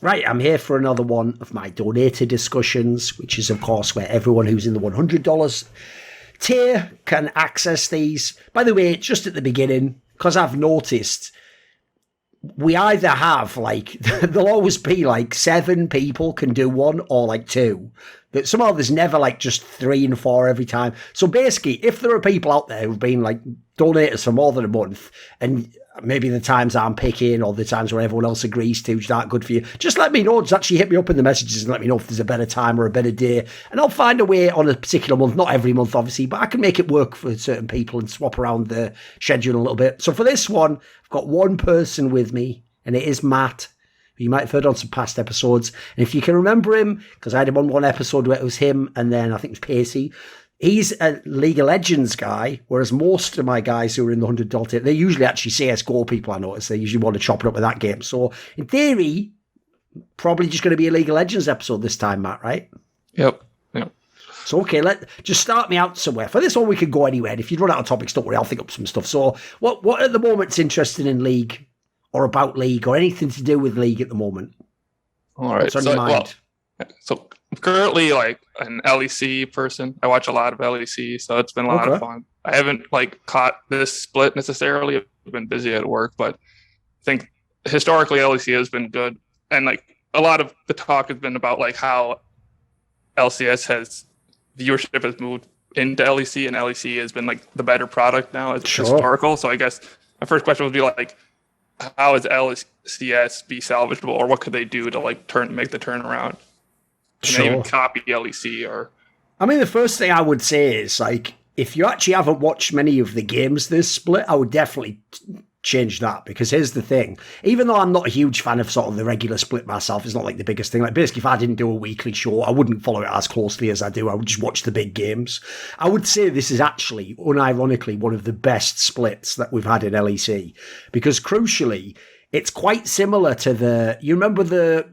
Right, I'm here for another one of my donator discussions, which is, of course, where everyone who's in the $100 tier can access these. By the way, just at the beginning, because I've noticed we either have, like, there'll always be, like, 7 people can do one or, like, 2. But somehow there's never, like, just 3 and 4 every time. So basically, if there are people out there who've been, like, donators for more than a month, and maybe the times I'm picking or the times where everyone else agrees to, which aren't good for you, just let me know. Just actually hit me up in the messages and let me know if there's a better time or a better day. And I'll find a way on a particular month, not every month, obviously, but I can make it work for certain people and swap around the schedule a little bit. So for this one, I've got one person with me, and it is Matt, who you might have heard on some past episodes. And if you can remember him, because I had him on one episode where it was him, and then I think it was Pacy. He's a League of Legends guy, whereas most of my guys who are in the $100 tier, they're usually actually CSGO people, I notice. They usually want to chop it up with that game. So, in theory, probably just going to be a League of Legends episode this time, Matt, right? Yep. So, okay, just start me out somewhere. For this one, we could go anywhere. And if you run out of topics, don't worry, I'll think up some stuff. So, what at the moment's interesting in League, or about League, or anything to do with League at the moment? All right. What's on your mind? So I'm currently like an LEC person. I watch a lot of LEC, so it's been a lot of fun. I haven't like caught this split necessarily. I've been busy at work, but I think historically LEC has been good. And like a lot of the talk has been about like how LCS viewership has moved into LEC, and LEC has been like the better product now as historical. So I guess my first question would be like, how is LCS be salvageable, or what could they do to like make the turnaround? Can they even copy LEC? Or I mean, the first thing I would say is, like, if you actually haven't watched many of the games this split, I would definitely change that, because here's the thing. Even though I'm not a huge fan of sort of the regular split myself, it's not like the biggest thing. Like, basically, if I didn't do a weekly show, I wouldn't follow it as closely as I do. I would just watch the big games. I would say this is actually, unironically, one of the best splits that we've had in LEC, because crucially, it's quite similar to you remember the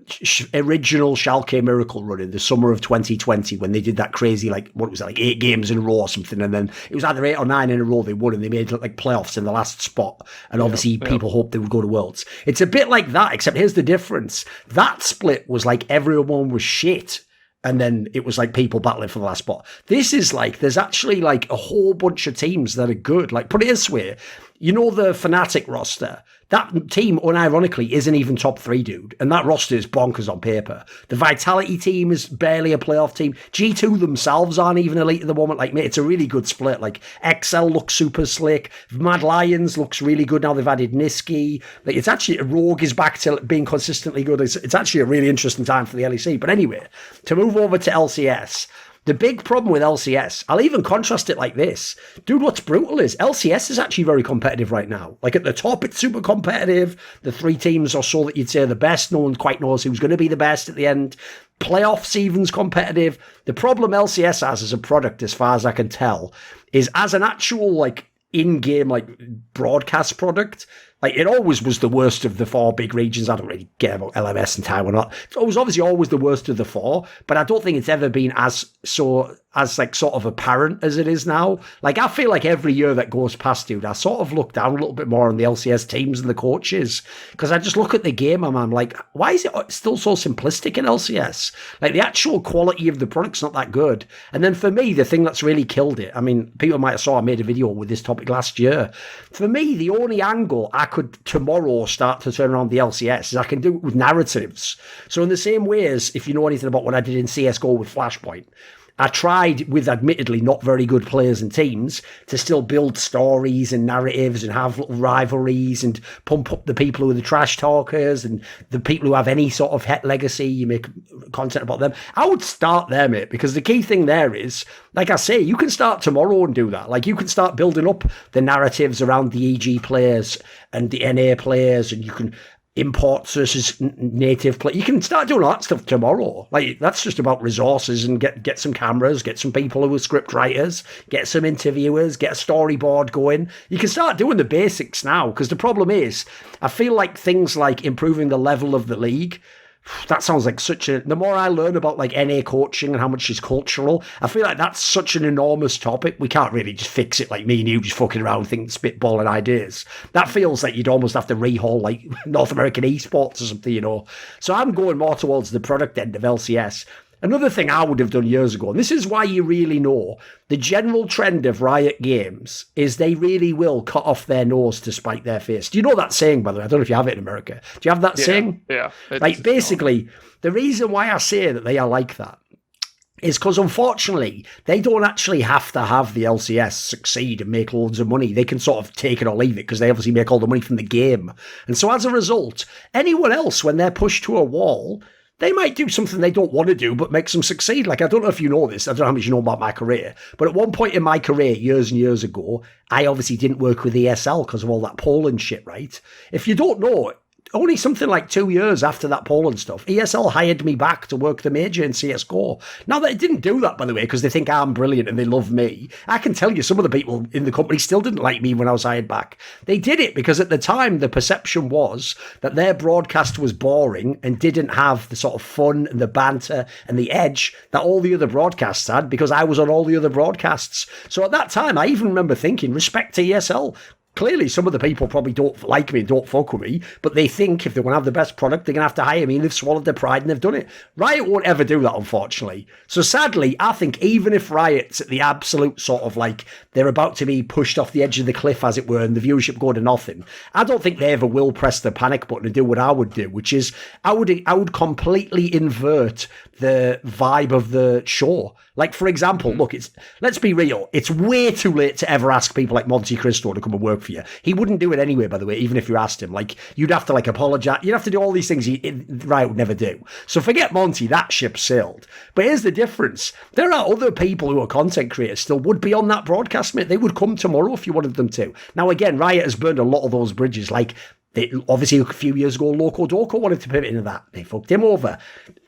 original Schalke Miracle run in the summer of 2020 when they did that crazy, like, what was it, like 8 games in a row or something, and then it was either 8 or 9 in a row they won, and they made like playoffs in the last spot, and obviously people hoped they would go to Worlds. It's a bit like that, except here's the difference. That split was like everyone was shit, and then it was like people battling for the last spot. This is like, there's actually like a whole bunch of teams that are good. Like, put it this way, you know the Fnatic roster? That team, unironically, isn't even top 3, dude. And that roster is bonkers on paper. The Vitality team is barely a playoff team. G2 themselves aren't even elite at the moment. Like, mate, it's a really good split. Like, XL looks super slick. Mad Lions looks really good now they've added Niski. Like, it's actually, Rogue is back to being consistently good. It's actually a really interesting time for the LEC. But anyway, to move over to LCS, the big problem with LCS, I'll even contrast it like this. Dude, what's brutal is LCS is actually very competitive right now. Like, at the top, it's super competitive. The 3 teams or so that you'd say are the best. No one quite knows who's going to be the best at the end. Playoffs even's competitive. The problem LCS has as a product, as far as I can tell, is as an actual, like, in-game, like, broadcast product, like, it always was the worst of the 4 big regions. I don't really care about LMS and Taiwan. It was obviously always the worst of the 4, but I don't think it's ever been as like sort of apparent as it is now. Like, I feel like every year that goes past, dude, I sort of look down a little bit more on the LCS teams and the coaches, because I just look at the game and I'm like, why is it still so simplistic in LCS? Like, the actual quality of the product's not that good. And then for me, the thing that's really killed it, I mean, people might have saw I made a video with this topic last year. For me, the only angle I could tomorrow start to turn around the LCS is I can do it with narratives. So in the same way as, if you know anything about what I did in CSGO with Flashpoint, I tried, with admittedly not very good players and teams, to still build stories and narratives and have little rivalries and pump up the people who are the trash talkers and the people who have any sort of het legacy. You make content about them. I would start there, mate, because the key thing there is, like I say, you can start tomorrow and do that. Like, you can start building up the narratives around the EG players and the NA players, and you can imports versus native play. You can start doing all that stuff tomorrow. Like, that's just about resources and get some cameras, get some people who are script writers, get some interviewers, get a storyboard going. You can start doing the basics now, because the problem is, I feel like things like improving the level of the league, That sounds like such a... The more I learn about like NA coaching and how much is cultural, I feel like that's such an enormous topic. We can't really just fix it like me and you just fucking around thinking, spitballing ideas. That feels like you'd almost have to rehaul like North American esports or something, you know. So I'm going more towards the product end of LCS. Another thing I would have done years ago, and this is why you really know, the general trend of Riot Games is they really will cut off their nose to spite their face. Do you know that saying, by the way? I don't know if you have it in America. Do you have that saying? Yeah. Like, basically, the reason why I say that they are like that is because, unfortunately, they don't actually have to have the LCS succeed and make loads of money. They can sort of take it or leave it because they obviously make all the money from the game. And so as a result, anyone else, when they're pushed to a wall, they might do something they don't want to do, but makes them succeed. Like, I don't know if you know this. I don't know how much you know about my career. But at one point in my career, years and years ago, I obviously didn't work with ESL because of all that Poland shit, right? If you don't know, only something like 2 years after that Poland stuff, ESL hired me back to work the major in CSGO. Now, they didn't do that, by the way, because they think I'm brilliant and they love me. I can tell you some of the people in the company still didn't like me when I was hired back. They did it because at the time, the perception was that their broadcast was boring and didn't have the sort of fun and the banter and the edge that all the other broadcasts had because I was on all the other broadcasts. So at that time, I even remember thinking, respect to ESL. Clearly, some of the people probably don't like me and don't fuck with me, but they think if they want to have the best product, they're going to have to hire me, and they've swallowed their pride and they've done it. Riot won't ever do that, unfortunately. So sadly, I think even if Riot's at the absolute sort of like, they're about to be pushed off the edge of the cliff, as it were, and the viewership go to nothing, I don't think they ever will press the panic button and do what I would do, which is I would completely invert the vibe of the show. Like, for example, look, let's be real. It's way too late to ever ask people like Monte Cristo to come and work for you. He wouldn't do it anyway, by the way, even if you asked him. Like, you'd have to, like, apologize. You'd have to do all these things Riot would never do. So forget Monty, that ship sailed. But here's the difference. There are other people who are content creators still would be on that broadcast, mate. They would come tomorrow if you wanted them to. Now, again, Riot has burned a lot of those bridges. Like, obviously, a few years ago, Loco Doco wanted to pivot into that. They fucked him over.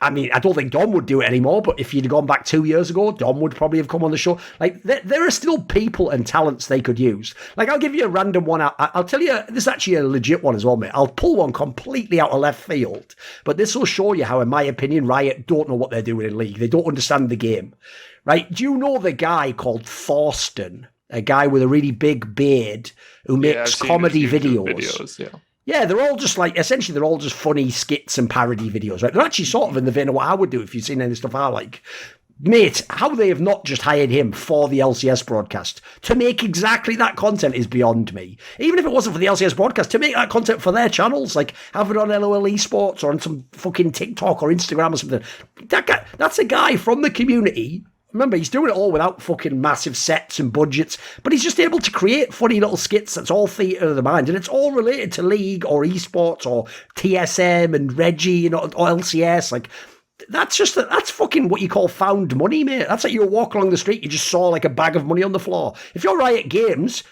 I mean, I don't think Dom would do it anymore, but if you'd gone back 2 years ago, Dom would probably have come on the show. Like, there are still people and talents they could use. Like, I'll give you a random one. I'll tell you, this is actually a legit one as well, mate. I'll pull one completely out of left field, but this will show you how, in my opinion, Riot don't know what they're doing in League. They don't understand the game, right? Do you know the guy called Thorsten? A guy with a really big beard who makes comedy videos. Yeah, they're all just like, essentially, they're all just funny skits and parody videos, right? They're actually sort of in the vein of what I would do if you've seen any stuff I like. Mate, how they have not just hired him for the LCS broadcast to make exactly that content is beyond me. Even if it wasn't for the LCS broadcast, to make that content for their channels, like have it on LOL Esports or on some fucking TikTok or Instagram or something. That's a guy from the community. Remember, he's doing it all without fucking massive sets and budgets, but he's just able to create funny little skits that's all theatre of the mind, and it's all related to League or esports or TSM and Reggie, you know, or LCS. Like, that's fucking what you call found money, mate. That's like you walk along the street, you just saw like a bag of money on the floor. If you're Riot Games,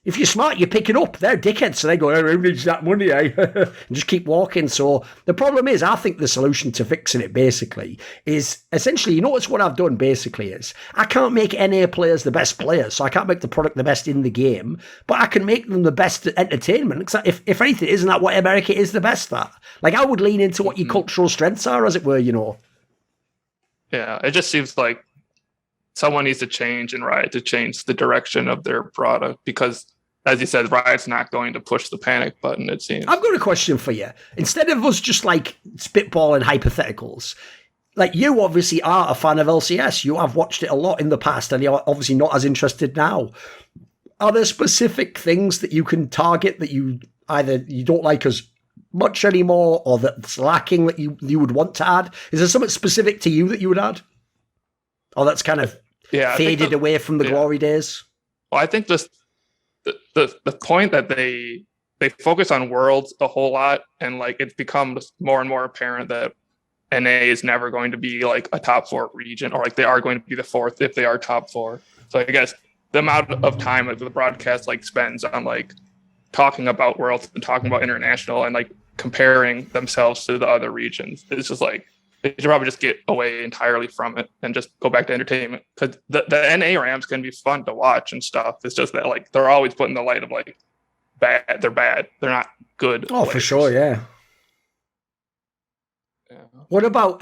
if you're smart, you pick it up. They're dickheads, so they go, oh, who needs that money, eh? And just keep walking. So the problem is, I think the solution to fixing it, basically, is essentially, you notice what I've done, basically, is I can't make NA players the best players, so I can't make the product the best in the game, but I can make them the best at entertainment. If anything, isn't that what America is the best at? Like, I would lean into what your cultural strengths are, as it were, you know. Yeah, it just seems like someone needs to change in Riot to change the direction of their product because, as you said, Riot's not going to push the panic button, it seems. I've got a question for you. Instead of us just like spitballing hypotheticals, like you obviously are a fan of LCS. You have watched it a lot in the past and you're obviously not as interested now. Are there specific things that you can target that you don't like as much anymore or that's lacking that you would want to add? Is there something specific to you that you would add? Or that's kind of faded away from the glory days? Well, I think just the point that they focus on worlds a whole lot, and like it's become more and more apparent that NA is never going to be like a top 4 region, or like they are going to be the 4th if they are top 4. So I guess the amount of time that the broadcast like spends on like talking about worlds and talking about international and like comparing themselves to the other regions, it's just like they should probably just get away entirely from it and just go back to entertainment. Because the NA Rams can be fun to watch and stuff. It's just that like they're always put in the light of like bad. They're bad. They're not good. Oh, players. For sure, yeah. Yeah. What about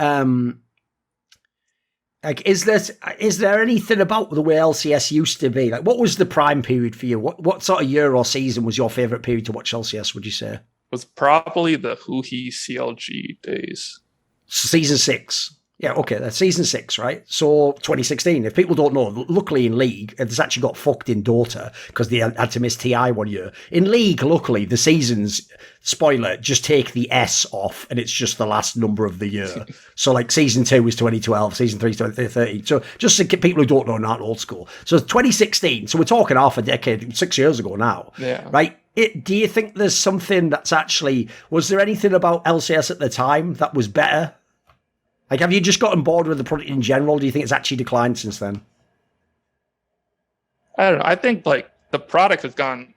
like, is there anything about the way LCS used to be? Like, what was the prime period for you? What sort of year or season was your favorite period to watch LCS, would you say? It was probably the Huhi CLG days. Season 6. Yeah, okay, that's season 6, right? So 2016. If people don't know, luckily in League, it's actually got fucked in Dota because they had to miss TI one year. In League, luckily, the seasons, spoiler, just take the S off and it's just the last number of the year. So like season 2 was 2012, season 3 is 2013. So just to people who don't know, not old school. So 2016, so we're talking half a decade, 6 years ago now, right? Do you think there's something that's actually, was there anything about LCS at the time that was better? Like, have you just gotten bored with the product in general? Do you think it's actually declined since then? I don't know. I think like the product has gone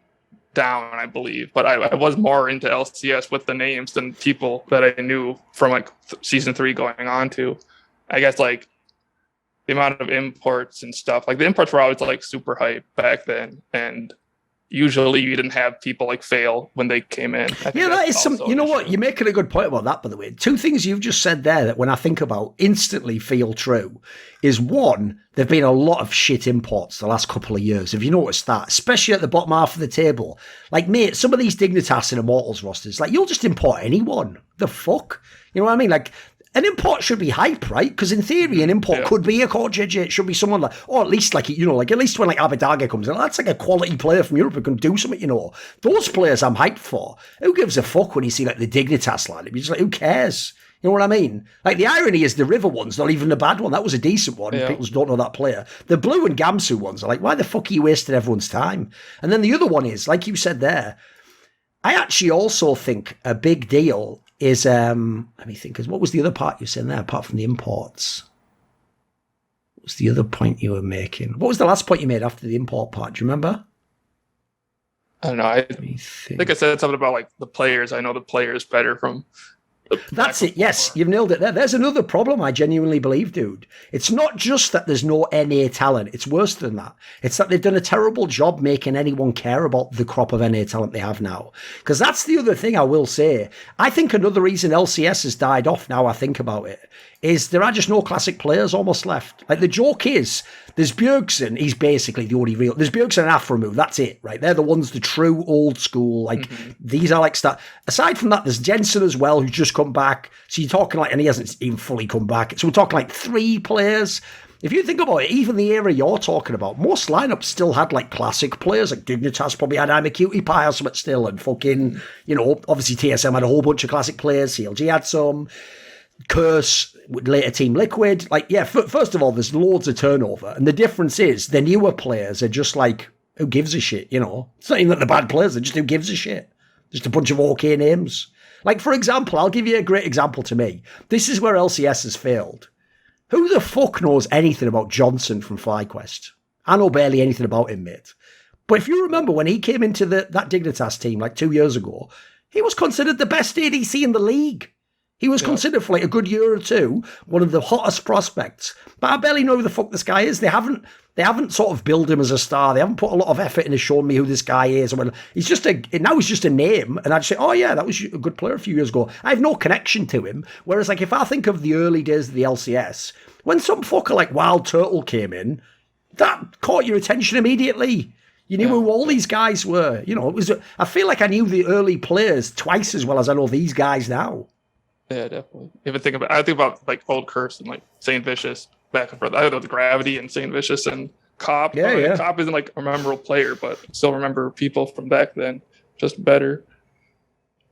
down, I believe, but I was more into LCS with the names than people that I knew from like season 3 going on to. I guess like the amount of imports and stuff. Like the imports were always like super hype back then, and usually you didn't have people like fail when they came in. Yeah, that is some, you know what, you're making a good point about that, by the way. 2 things you've just said there that when I think about instantly feel true is, one, there've been a lot of shit imports the last couple of years. Have you noticed that? Especially at the bottom half of the table. Like, mate, some of these Dignitas and Immortals rosters, like, you'll just import anyone. The fuck? You know what I mean? Like, an import should be hype, right? Because in theory, an import could be a core JJ. It should be someone like, or at least like, you know, like at least when like Abidaga comes in, that's like a quality player from Europe who can do something, you know. Those players I'm hyped for. Who gives a fuck when you see like the Dignitas line? You're just like, who cares? You know what I mean? Like, the irony is the River one's not even a bad one. That was a decent one. Yeah. People just don't know that player. The Blue and Gamsu ones are like, why the fuck are you wasting everyone's time? And then the other one is, like you said there, I actually also think a big deal is, let me think, because what was the other part you said there, apart from the imports? What was the other point you were making? What was the last point you made after the import part? Do you remember? I don't know. I think I said something about like the players. I know the players better from... That's it. Yes, you've nailed it there. There's another problem I genuinely believe, dude. It's not just that there's no NA talent. It's worse than that. It's that they've done a terrible job making anyone care about the crop of NA talent they have now. Because that's the other thing I will say. I think another reason LCS has died off, now I think about it, is there are just no classic players almost left. Like, the joke is, there's Bjergsen, he's basically the only real... There's Bjergsen and Aframu, that's it, right? They're the ones, the true old school, like, these are like... Aside from that, there's Jensen as well, who's just come back. So you're talking like... And he hasn't even fully come back. So we're talking like 3 players. If you think about it, even the era you're talking about, most lineups still had like classic players, like Dignitas probably had I'm a Cutie Pie or something still, and fucking, you know, obviously TSM had a whole bunch of classic players, CLG had some... Curse, later Team Liquid. Like, yeah, first of all, there's loads of turnover. And the difference is the newer players are just like, who gives a shit, you know? It's not even that the bad players, they're just who gives a shit. Just a bunch of okay names. Like, for example, I'll give you a great example to me. This is where LCS has failed. Who the fuck knows anything about Johnson from FlyQuest? I know barely anything about him, mate. But if you remember when he came into that Dignitas team like 2 years ago, he was considered the best ADC in the league. He was considered for like a good year or two one of the hottest prospects. But I barely know who the fuck this guy is. They haven't sort of built him as a star. They haven't put a lot of effort into showing me who this guy is. He's just a name. And I'd say, oh yeah, that was a good player a few years ago. I have no connection to him. Whereas like if I think of the early days of the LCS, when some fucker like Wild Turtle came in, that caught your attention immediately. You knew who all these guys were. You know, I feel like I knew the early players twice as well as I know these guys now. Yeah, definitely. I think about like old Curse and like Saint Vicious back and forth. I don't know the Gravity and Saint Vicious and Cop. Yeah. Cop isn't like a memorable player, but still remember people from back then, just better.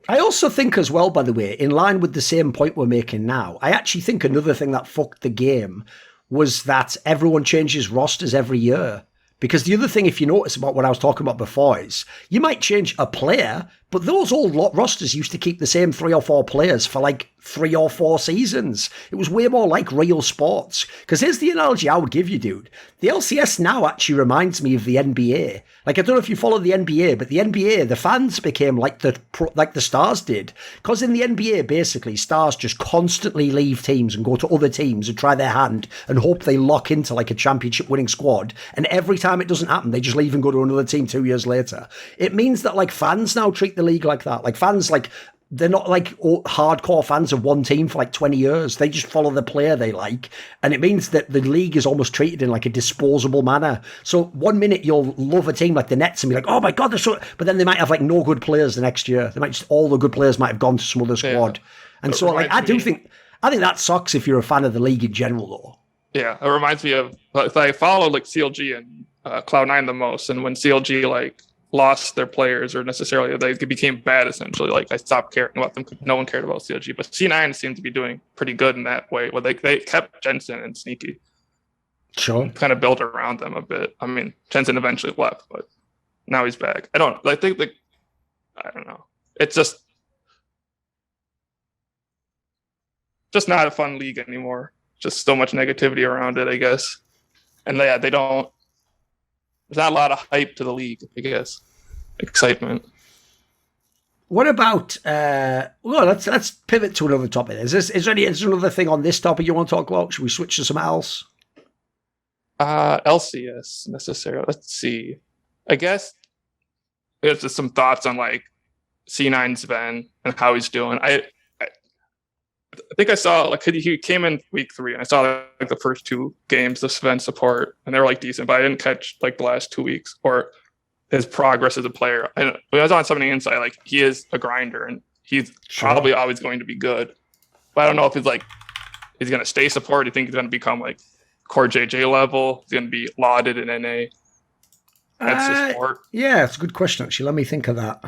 I also think as well, by the way, in line with the same point we're making now, I actually think another thing that fucked the game was that everyone changes rosters every year. Because the other thing, if you notice about what I was talking about before, is you might change a player, but those old rosters used to keep the same 3 or 4 players for like 3 or 4 seasons. It was way more like real sports. Because here's the analogy I would give you, dude. The LCS now actually reminds me of the NBA. Like, I don't know if you follow the NBA, but the NBA, the fans became like the stars did. Because in the NBA, basically, stars just constantly leave teams and go to other teams and try their hand and hope they lock into like a championship winning squad. And every time it doesn't happen, they just leave and go to another team 2 years later. It means that like fans now treat the league like that. Like fans, like they're not like hardcore fans of one team for like 20 years. They just follow the player they like. And it means that the league is almost treated in like a disposable manner. So one minute you'll love a team like the Nets and be like, oh my God, they're so, but then they might have like no good players the next year. They might just, all the good players might have gone to some other squad. And so like, I think that sucks if you're a fan of the league in general though. Yeah. It reminds me of, I follow like CLG and Cloud9 the most. And when CLG like lost their players or necessarily they became bad essentially, like I stopped caring about them. No one cared about CLG, but C9 seemed to be doing pretty good in that way. Well, they kept Jensen and Sneaky, sure, kind of built around them a bit. I mean, Jensen eventually left, but now he's back. I don't know, it's just not a fun league anymore. Just so much negativity around it, I guess. And they don't, there's not a lot of hype to the league, I guess. Excitement. What about? Let's pivot to another topic. Is there another thing on this topic you want to talk about? Should we switch to something else? LCS necessarily. Let's see. I guess there's just some thoughts on like C9 Zven and how he's doing. I think I saw like he came in week 3 and I saw like the first 2 games of Zven support and they were like decent, but I didn't catch like the last 2 weeks or his progress as a player. And when I was on Summoning Insight, like he is a grinder and he's probably always going to be good. But I don't know if he's going to stay support. Do you think he's going to become like core JJ level? He's going to be lauded in NA? That's support. Yeah, it's a good question actually. Let me think of that.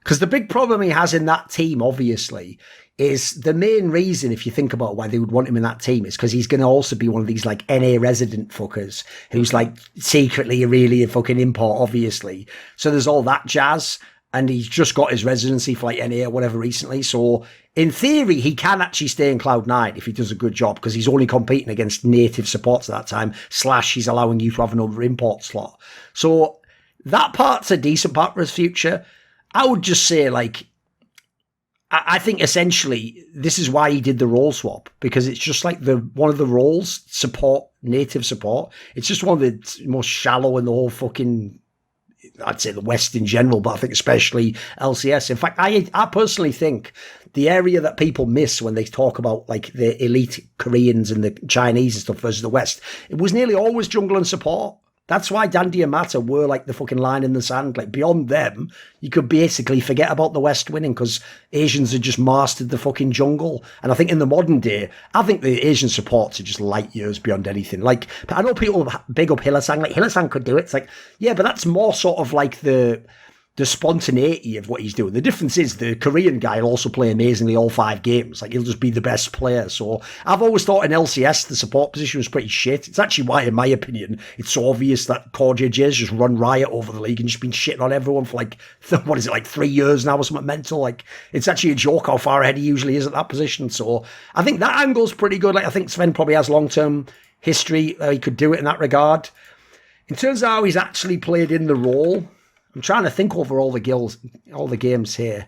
Because the big problem he has in that team, obviously, is the main reason, if you think about why they would want him in that team, is because he's going to also be one of these like NA resident fuckers who's like secretly really a fucking import, obviously. So there's all that jazz. And he's just got his residency for like NA or whatever recently. So in theory, he can actually stay in Cloud9 if he does a good job because he's only competing against native supports at that time, / he's allowing you to have another import slot. So that part's a decent part for his future. I would just say, like, I think essentially this is why he did the role swap, because it's just like one of the roles, support, native support. It's just one of the most shallow in the whole fucking, I'd say the West in general, but I think especially LCS. In fact, I personally think the area that people miss when they talk about like the elite Koreans and the Chinese and stuff versus the West, it was nearly always jungle and support. That's why Dandy and Mata were like the fucking line in the sand. Like beyond them, you could basically forget about the West winning because Asians had just mastered the fucking jungle. And I think in the modern day, I think the Asian supports are just light years beyond anything. Like, I know people big up Hylissang, like Hylissang could do it. It's like, yeah, but that's more sort of like the spontaneity of what he's doing. The difference is the Korean guy will also play amazingly all 5 games. Like he'll just be the best player. So I've always thought in LCS, the support position was pretty shit. It's actually why, in my opinion, it's so obvious that core JJ's just run riot over the league and just been shitting on everyone for like, what is it, like 3 years now or something mental. Like it's actually a joke how far ahead he usually is at that position. So I think that angle's pretty good. Like I think Zven probably has long-term history. He could do it in that regard. In terms of how he's actually played in the role, I'm trying to think over all the games here.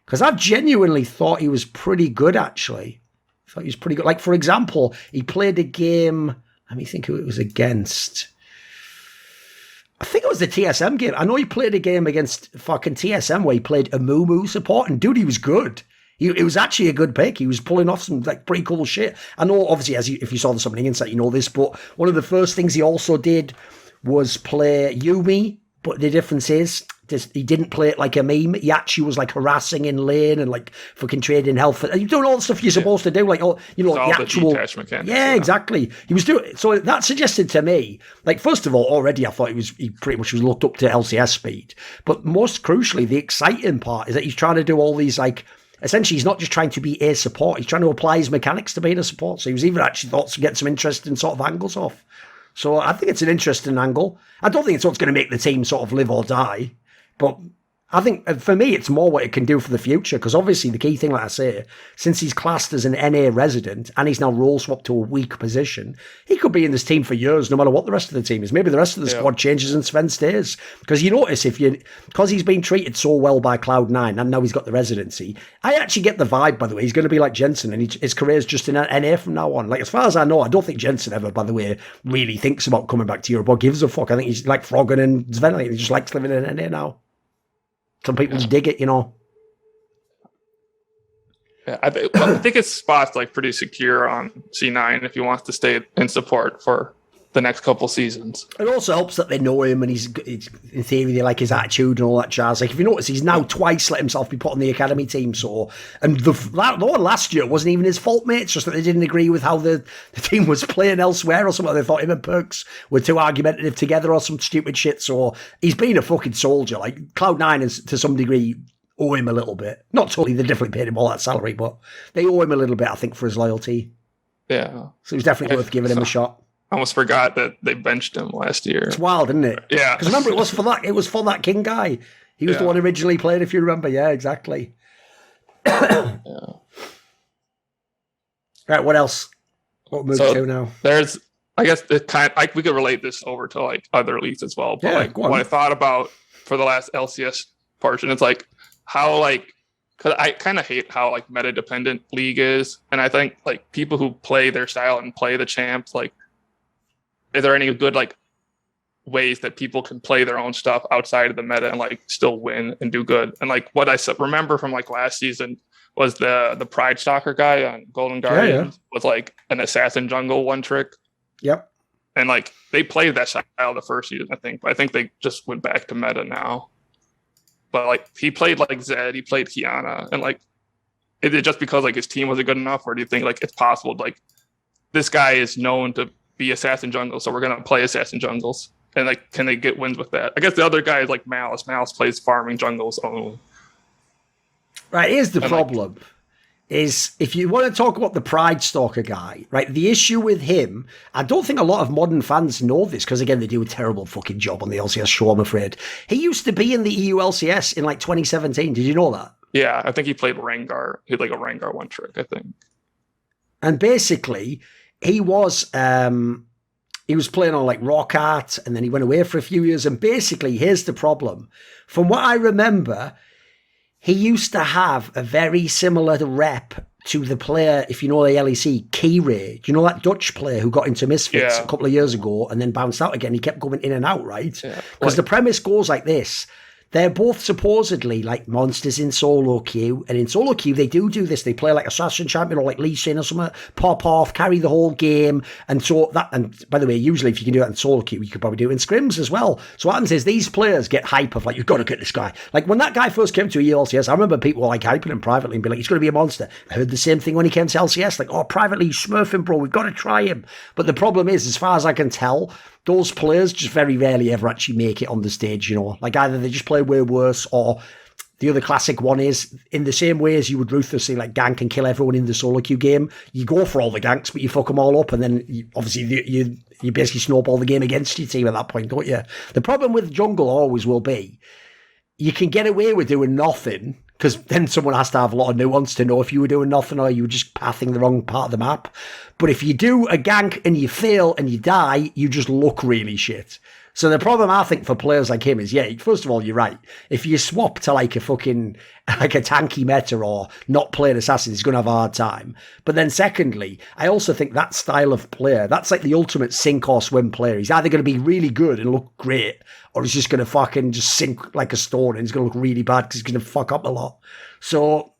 Because I've genuinely thought he was pretty good, actually. I thought he was pretty good. Like, for example, he played a game, let me think who it was against. I think it was the TSM game. I know he played a game against fucking TSM where he played a Moo support, and dude, he was good. It was actually a good pick. He was pulling off some like pretty cool shit. I know, obviously, if you saw the Summoning Insight, you know this, but one of the first things he also did was play Yuumi. But the difference is, he didn't play it like a meme. He actually was like harassing in lane and like fucking trading health. You're doing all the stuff you're supposed to do, like all the actual. Yeah, exactly. He was doing so. That suggested to me, like first of all, already I thought he pretty much was looked up to LCS speed. But most crucially, the exciting part is that he's trying to do all these like. Essentially, he's not just trying to be a support. He's trying to apply his mechanics to being a support. So he was even actually thought to get some interesting sort of angles off. So I think it's an interesting angle. I don't think it's what's going to make the team sort of live or die, but I think for me, it's more what it can do for the future. Because obviously the key thing, like I say, since he's classed as an NA resident and he's now role swapped to a weak position, he could be in this team for years, no matter what the rest of the team is. Maybe the rest of the squad changes and Zven stays. Because you notice because he's been treated so well by Cloud9 and now he's got the residency, I actually get the vibe, by the way, he's going to be like Jensen and his career's just in NA from now on. Like, as far as I know, I don't think Jensen ever, by the way, really thinks about coming back to Europe or gives a fuck. I think he's like Froggen and Zven. He just likes living in NA now. Some people dig it, you know. Yeah, I think his spot's like pretty secure on C9 if he wants to stay in support for the next couple seasons. It also helps that they know him and he's in theory they like his attitude and all that jazz. Like if you notice, he's now twice let himself be put on the academy team. So, and the one last year wasn't even his fault, mate. It's just that they didn't agree with how the team was playing elsewhere or something. They thought him and Perks were too argumentative together or some stupid shit. So he's been a fucking soldier. Like Cloud9 is to some degree owe him a little bit. Not totally, they definitely paid him all that salary, but they owe him a little bit, I think, for his loyalty. Yeah. So it was definitely worth giving him a shot. I almost forgot that they benched him last year. It's wild, isn't it? Yeah. Because remember, it was for that King guy. He was the one originally played, if you remember. Yeah, exactly. Yeah. Right, what else? What move to now? There's, I guess, we could relate this over to like other leagues as well. But what I thought about for the last LCS portion, it's like how because I kind of hate how like meta dependent league is, and I think like people who play their style and play the champs, like, is there any good like ways that people can play their own stuff outside of the meta and like still win and do good? And like what I remember from like last season was the Pride Stalker guy on Golden Guardians was like an assassin jungle one trick. Yep. And like they played that style the first season, I think, but I think they just went back to meta now. But like he played like Zed, he played Kiana, and like is it just because like his team wasn't good enough, or do you think like it's possible like this guy is known to be assassin jungle, so we're gonna play assassin jungles, and like can they get wins with that? I guess the other guy is like Malice. Malice plays farming jungles only. Right, here's the problem. Is if you want to talk about the Pride Stalker guy, right, the issue with him, I don't think a lot of modern fans know this, because again, they do a terrible fucking job on the LCS show, I'm afraid. He used to be in the EU LCS in like 2017. Did you know that? Yeah, I think he played Rengar. He had like a Rengar one trick, I think. And basically, he was playing on like Rockart, and then he went away for a few years. And basically, here's the problem. From what I remember, he used to have a very similar rep to the player, if you know the LEC, Keyray. Do you know that Dutch player who got into Misfits a couple of years ago and then bounced out again? He kept going in and out, right? Because the premise goes like this. They're both supposedly like monsters in solo queue, and in solo queue they do this. They play like Assassin Champion or like Lee Sin or something, pop off, carry the whole game, and so that. And by the way, usually if you can do that in solo queue, you could probably do it in scrims as well. So what happens is these players get hype of like, you've got to get this guy. Like when that guy first came to ELCS, I remember people were like hyping him privately and be like, he's going to be a monster. I heard the same thing when he came to LCS, like, oh, privately smurfing, bro, we've got to try him. But the problem is, as far as I can tell, those players just very rarely ever actually make it on the stage, you know. Like either they just play way worse, or the other classic one is, in the same way as you would ruthlessly like gank and kill everyone in the solo queue game, you go for all the ganks, but you fuck them all up, and then you basically snowball the game against your team at that point, don't you? The problem with jungle always will be, you can get away with doing nothing, because then someone has to have a lot of nuance to know if you were doing nothing or you were just pathing the wrong part of the map. But if you do a gank and you fail and you die, you just look really shit. So the problem, I think, for players like him is, first of all, you're right. If you swap to like a tanky meta or not playing assassin, he's going to have a hard time. But then secondly, I also think that style of player, that's like the ultimate sink or swim player. He's either going to be really good and look great, or he's just going to fucking just sink like a stone and he's going to look really bad because he's going to fuck up a lot. So,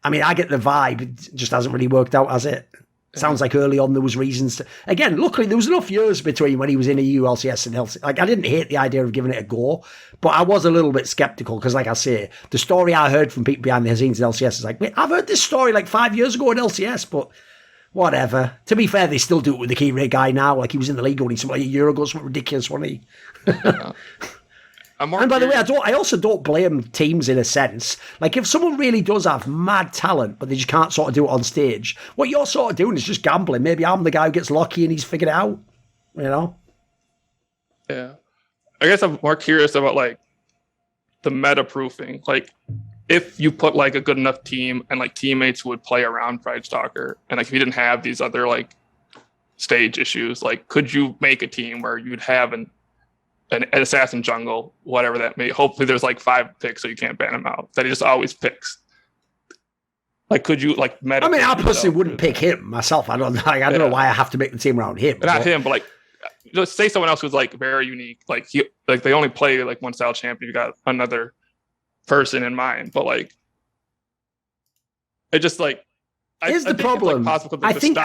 I mean, I get the vibe. It just hasn't really worked out, has it? Sounds like early on there was reasons to... Again, luckily, there was enough years between when he was in EU LCS and LCS. Like, I didn't hate the idea of giving it a go, but I was a little bit skeptical because, like I say, the story I heard from people behind the scenes in LCS is like, wait, I've heard this story like 5 years ago in LCS, but whatever. To be fair, they still do it with the Keyray guy now. Like, he was in the league only something like a year ago, something ridiculous, wasn't he? And by the way, I also don't blame teams in a sense. Like, if someone really does have mad talent, but they just can't sort of do it on stage, what you're sort of doing is just gambling. Maybe I'm the guy who gets lucky and he's figured it out, you know? Yeah. I guess I'm more curious about, like, the meta proofing. Like, if you put, like, a good enough team and, like, teammates would play around Pride Stalker, and, like, if you didn't have these other, like, stage issues, like, could you make a team where you'd have an assassin jungle, whatever that may. Hopefully there's like 5 picks so you can't ban him out, that he just always picks. Like, could you like meta? I mean, I personally wouldn't pick him myself. I don't know why I have to make the team around him. Not him, but like, just say someone else who's like very unique. Like they only play like one style champion. You got another person in mind, but like, it just like Here's the problem. I think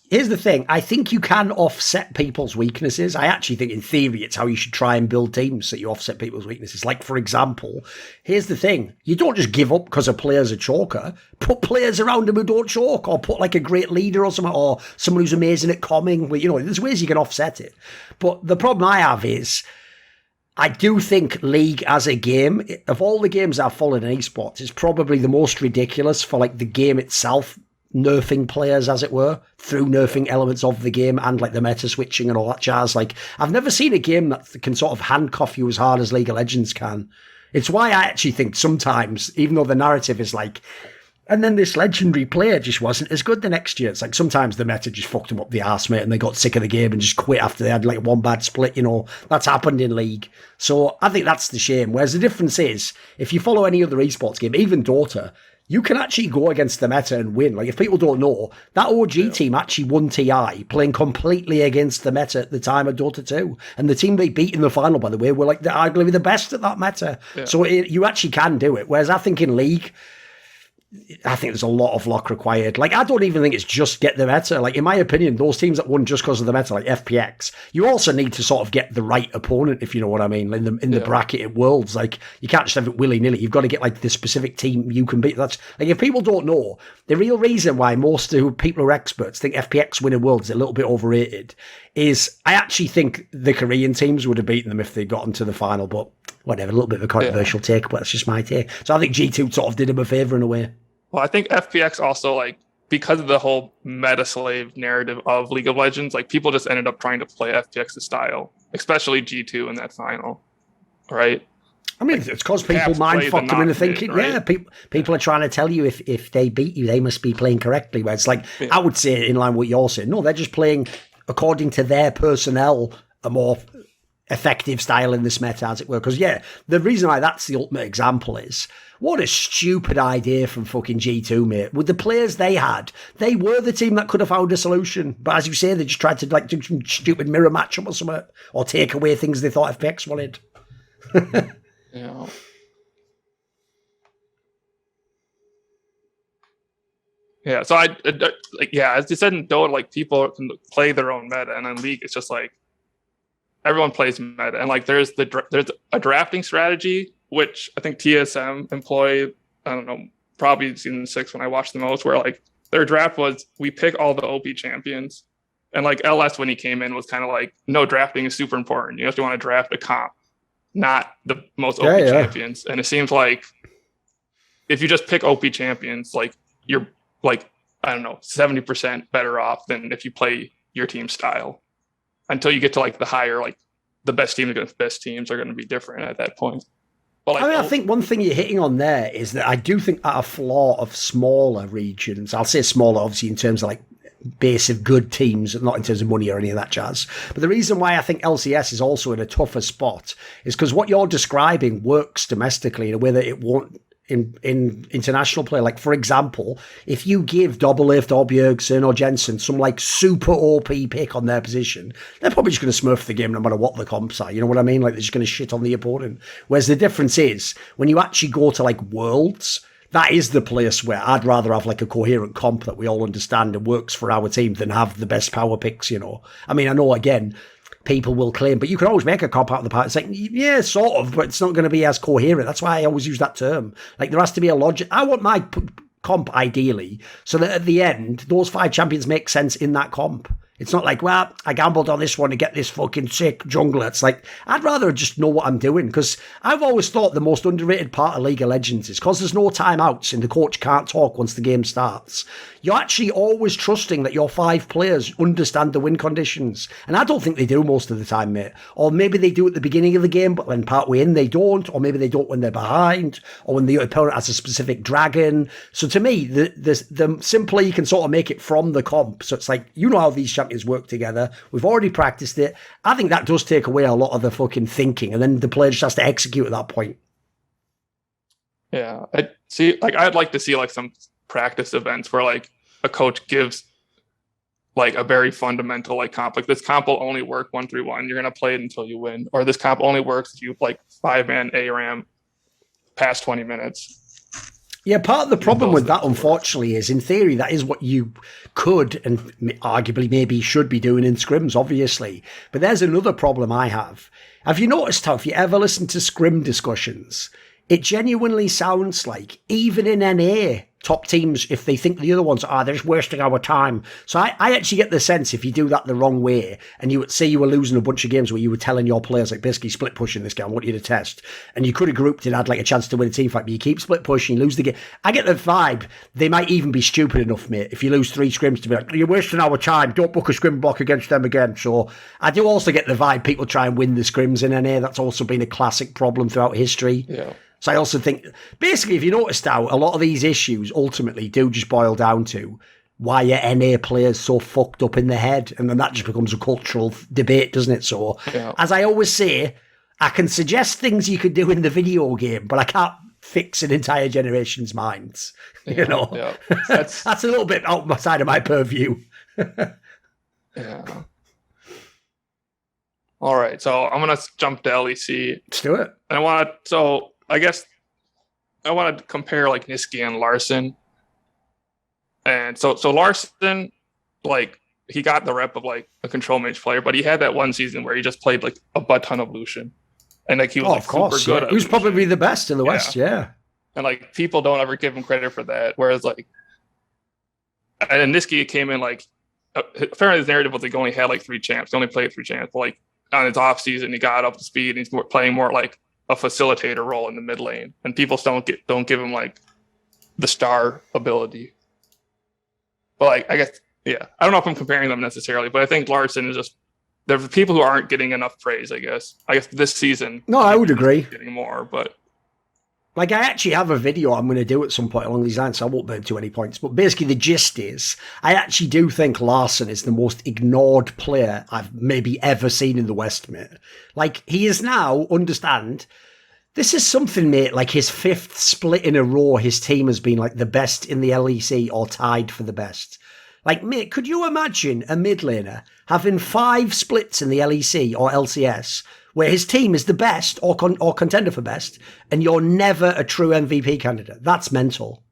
here's the thing. I think you can offset people's weaknesses. I actually think in theory it's how you should try and build teams that you offset people's weaknesses. Like, for example, here's the thing. You don't just give up because a player's a choker. Put players around him who don't choke, or put like a great leader or something, or someone who's amazing at comming. You know, there's ways you can offset it. But the problem I have is I do think League as a game, of all the games I've followed in esports, is probably the most ridiculous for like the game itself, nerfing players, as it were, through nerfing elements of the game and like the meta switching and all that jazz. Like, I've never seen a game that can sort of handcuff you as hard as League of Legends can. It's why I actually think sometimes, even though the narrative is like, and then this legendary player just wasn't as good the next year. It's like sometimes the meta just fucked them up the arse, mate, and they got sick of the game and just quit after they had like one bad split, you know. That's happened in League. So I think that's the shame. Whereas the difference is, if you follow any other esports game, even Dota, you can actually go against the meta and win. Like, if people don't know, that OG team actually won TI playing completely against the meta at the time of Dota 2. And the team they beat in the final, by the way, were like arguably the best at that meta. Yeah. So you actually can do it. Whereas I think in League, I think there's a lot of luck required. Like, I don't even think it's just get the meta. Like, in my opinion, those teams that won just because of the meta, like FPX, you also need to sort of get the right opponent, if you know what I mean, in the bracket at Worlds. Like, you can't just have it willy-nilly. You've got to get, like, the specific team you can beat. That's, like, if people don't know, the real reason why most people who are experts think FPX winning Worlds is a little bit overrated is I actually think the Korean teams would have beaten them if they got into the final, but whatever, a little bit of a controversial take, but that's just my take. So I think G2 sort of did him a favour in a way. Well, I think FPX also, like, because of the whole meta slave narrative of League of Legends, like, people just ended up trying to play FPX's style, especially G2 in that final, right? I mean, like, it's because people mind fuck them into thinking, right? Yeah, people are trying to tell you if they beat you, they must be playing correctly. Where it's like, I would say in line with what you're saying, no, they're just playing according to their personnel, a more effective style in this meta, as it were. Because, the reason why that's the ultimate example is, what a stupid idea from fucking G2, mate. With the players they had, they were the team that could have found a solution. But as you say, they just tried to like do some stupid mirror matchup or something, or take away things they thought FPX wanted. Yeah. Yeah, so as you said in Dota, like, people can play their own meta, and in League, it's just like everyone plays meta, and like there's a drafting strategy, which I think TSM employed, I don't know, probably season 6 when I watched the most, where like their draft was, we pick all the OP champions. And like LS, when he came in, was kind of like, no, drafting is super important. You have to want to draft a comp, not the most OP champions. And it seems like if you just pick OP champions, like, you're like, I don't know, 70% better off than if you play your team style. Until you get to like the higher, like the best teams against best teams are going to be different at that point. But like, I think one thing you're hitting on there is that I do think that a flaw of smaller regions, I'll say smaller obviously in terms of like base of good teams, not in terms of money or any of that jazz. But the reason why I think LCS is also in a tougher spot is because what you're describing works domestically in a way that it won't in international play. Like, for example, if you give Doublelift or Bjergsen or Jensen some like super OP pick on their position, they're probably just going to smurf the game no matter what the comps are. You know what I mean? Like, they're just going to shit on the opponent. Whereas the difference is when you actually go to like Worlds, that is the place where I'd rather have like a coherent comp that we all understand and works for our team than have the best power picks, you know. I mean, I know, again, people will claim, but you can always make a comp out of the part. It's like, yeah, sort of, but it's not going to be as coherent. That's why I always use that term. Like, there has to be a logic. I want my comp ideally so that at the end, those 5 champions make sense in that comp. It's not like, well, I gambled on this one to get this fucking sick jungler. It's like, I'd rather just know what I'm doing, because I've always thought the most underrated part of League of Legends is because there's no timeouts and the coach can't talk once the game starts. You're actually always trusting that your 5 players understand the win conditions. And I don't think they do most of the time, mate. Or maybe they do at the beginning of the game, but then partway in they don't. Or maybe they don't when they're behind, or when the opponent has a specific dragon. So to me, the simpler you can sort of make it from the comp. So it's like, you know how these champions work together. We've already practiced it. I think that does take away a lot of the fucking thinking. And then the player just has to execute at that point. Yeah. I'd like to see like some practice events where like a coach gives like a very fundamental like comp, like this comp will only work 1-3-1, you're going to play it until you win, or this comp only works if you like 5-man ARAM past 20 minutes. Yeah, part of the problem with that, unfortunately, is in theory that is what you could and arguably maybe should be doing in scrims, obviously. But there's another problem I have. Have you noticed how if you ever listen to scrim discussions, it genuinely sounds like even in NA, top teams, if they think the other ones are, they're just wasting our time. So I actually get the sense if you do that the wrong way and you would say you were losing a bunch of games where you were telling your players, like, basically split pushing this game, I want you to test. And you could have grouped it, had like a chance to win a team fight, but you keep split pushing, you lose the game. I get the vibe they might even be stupid enough, mate, if you lose 3 scrims to be like, you're wasting our time, don't book a scrim block against them again. So I do also get the vibe people try and win the scrims in NA. That's also been a classic problem throughout history. Yeah. So I also think, basically, if you noticed how a lot of these issues ultimately do just boil down to why are NA players so fucked up in the head? And then that just becomes a cultural debate, doesn't it? So, as I always say, I can suggest things you could do in the video game, but I can't fix an entire generation's minds. You know? Yeah. That's a little bit outside of my purview. Yeah. All right, so I'm going to jump to LEC. Let's do it. And I guess I want to compare like Nisqy and Larssen. And so Larssen, like, he got the rep of like a control mage player, but he had that one season where he just played like a butt ton of Lucian. And like he was of course, super good at he was Lucian. probably the best in the West, yeah. And like people don't ever give him credit for that. Whereas like, and Nisqy came in like, apparently his narrative was like he only had like 3 champs. He only played 3 champs. But like on his off season, he got up to speed and he's playing more like a facilitator role in the mid lane, and people don't give him like the star ability. But like, I guess, I don't know if I'm comparing them necessarily, but I think Larssen is just, there's people who aren't getting enough praise. I guess this season. No, I would agree. Getting more, but like, I actually have a video I'm going to do at some point along these lines, so I won't burn too many points. But basically, the gist is, I actually do think Larssen is the most ignored player I've maybe ever seen in the West, mate. Like, he is now, understand, this is something, mate, like his 5th split in a row, his team has been like the best in the LEC or tied for the best. Like, mate, could you imagine a mid laner having 5 splits in the LEC or LCS where his team is the best or contender for best, and you're never a true MVP candidate? That's mental.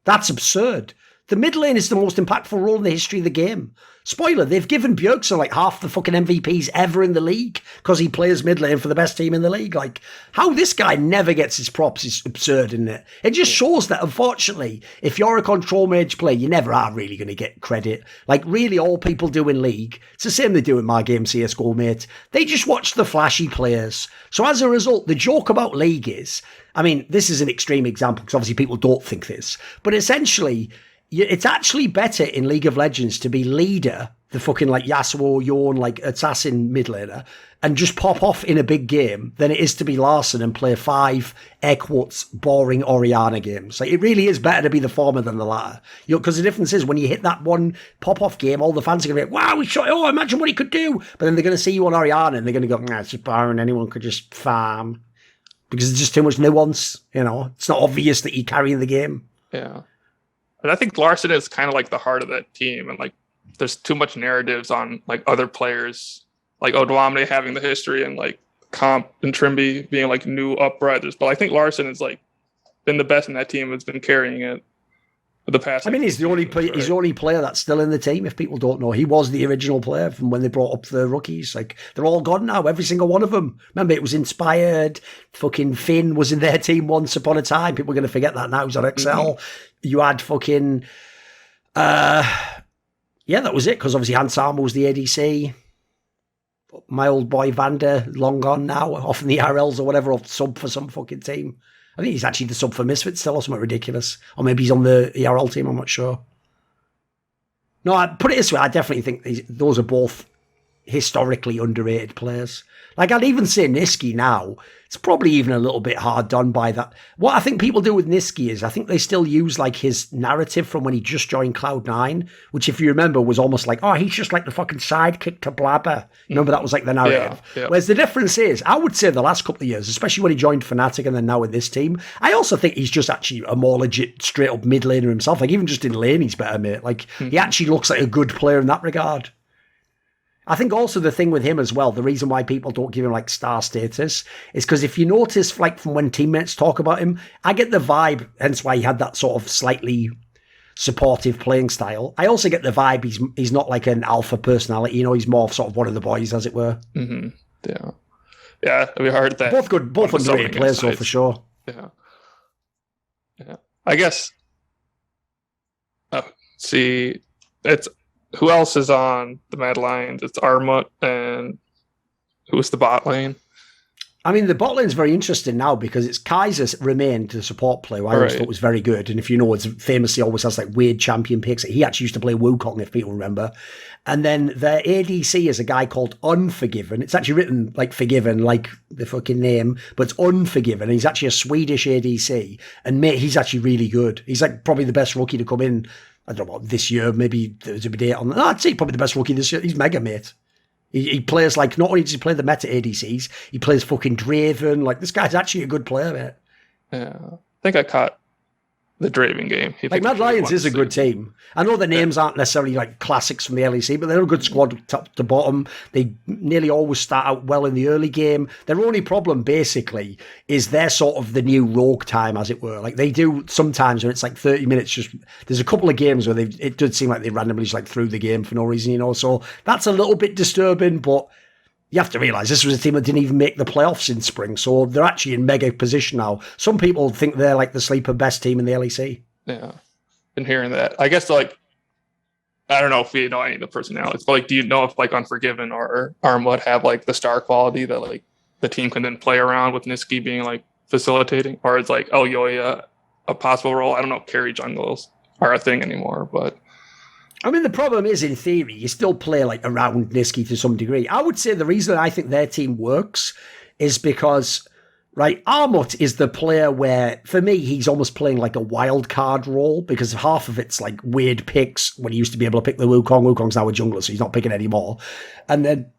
That's absurd. The mid lane is the most impactful role in the history of the game. Spoiler, they've given Bjergsen like half the fucking MVPs ever in the league because he plays mid lane for the best team in the league. Like, how this guy never gets his props is absurd, isn't it? It just shows that, unfortunately, if you're a control mage player, you never are really going to get credit. Like, really, all people do in league, it's the same they do in my game, CSGO, mate. They just watch the flashy players. So as a result, the joke about league is, I mean, this is an extreme example because obviously people don't think this, but essentially, it's actually better in League of Legends to be leader, the fucking like Yasuo, Yorn, like assassin mid laner, and just pop off in a big game than it is to be Larssen and play 5 air quotes boring Orianna games. Like, it really is better to be the former than the latter. Because the difference is when you hit that one pop off game, all the fans are going to be like, wow, we shot, oh, imagine what he could do. But then they're going to see you on Orianna and they're going to go, nah, it's just boring. Anyone could just farm. Because there's just too much nuance, you know. It's not obvious that you're carrying the game. Yeah. And I think Larssen is kind of like the heart of that team. And like, there's too much narratives on like other players, like Odwamne having the history and like Comp and Trimby being like new uprisers. But I think Larssen has like been the best in that team, has been carrying it for the past. I mean, he's the only he's the only player that's still in the team. If people don't know, he was the original player from when they brought up the rookies. Like, they're all gone now, every single one of them. Remember, it was Inspired. Fucking Finn was in their team once upon a time. People are going to forget that now. He's on XL. Mm-hmm. You had fucking, that was it. Because obviously Hansama was the ADC. My old boy Vander, long gone now, off in the RLs or whatever, or sub for some fucking team. I think he's actually the sub for Misfits still or something ridiculous. Or maybe he's on the ERL team, I'm not sure. No, I put it this way, I definitely think those are both historically underrated players. Like, I'd even say Nisqy now, it's probably even a little bit hard done by that. What I think people do with Nisqy is I think they still use like his narrative from when he just joined Cloud9, which if you remember was almost like, oh, he's just like the fucking sidekick to Blabber. Remember, that was like the narrative. Yeah. Whereas the difference is, I would say the last couple of years, especially when he joined Fnatic and then now with this team, I also think he's just actually a more legit straight up mid laner himself. Like, even just in lane, he's better, mate. Like, he actually looks like a good player in that regard. I think also the thing with him as well, the reason why people don't give him like star status is because if you notice, like from when teammates talk about him, I get the vibe, hence why he had that sort of slightly supportive playing style. I also get the vibe he's not like an alpha personality, he's more sort of one of the boys, as it were. Mm-hmm. Yeah, we heard that. Both underrated players, though, for sure. Yeah. I guess. See, it's who else is on the Mad Lions? It's Armut and who's the bot lane? I mean, the bot lane's very interesting now because it's Kaiser remained the support player, who I always thought was very good. And if you know, it's famously always has like weird champion picks. He actually used to play Wukong, if people remember. And then the ADC is a guy called Unforgiven. It's actually written like Forgiven, like the fucking name, but it's Unforgiven. He's actually a Swedish ADC. And mate, he's actually really good. He's like probably the best rookie to come in, I don't know, this year. Maybe there's a date on that. No, I'd say probably the best rookie this year. He's mega, mate. He plays like, not only does he play the meta ADCs, he plays fucking Draven. Like, this guy's actually a good player, mate. Yeah. I think I caught the Draven game. Like, Mad Lions is a good team. I know the names aren't necessarily like classics from the LEC, but they're a good squad top to bottom. They nearly always start out well in the early game. Their only problem, basically, is they're sort of the new rogue time, as it were. Like, they do sometimes where it's like 30 minutes just... There's a couple of games where it did seem like they randomly just like threw the game for no reason, so that's a little bit disturbing, but you have to realise this was a team that didn't even make the playoffs in spring, so they're actually in mega position now. Some people think they're like the sleeper best team in the LEC. Yeah, been hearing that. I guess, like, I don't know if you know any of the personalities, but like, do you know if like Unforgiven or Armwood have like the star quality that like the team can then play around with Niski being like facilitating, or is like Elyoya a possible role? I don't know if carry jungles are a thing anymore, but I mean, the problem is, in theory, you still play like around Niski to some degree. I would say the reason I think their team works is because, right, Armut is the player where, for me, he's almost playing like a wild card role because half of it's like weird picks when he used to be able to pick the Wukong. Wukong's now a jungler, so he's not picking anymore. And then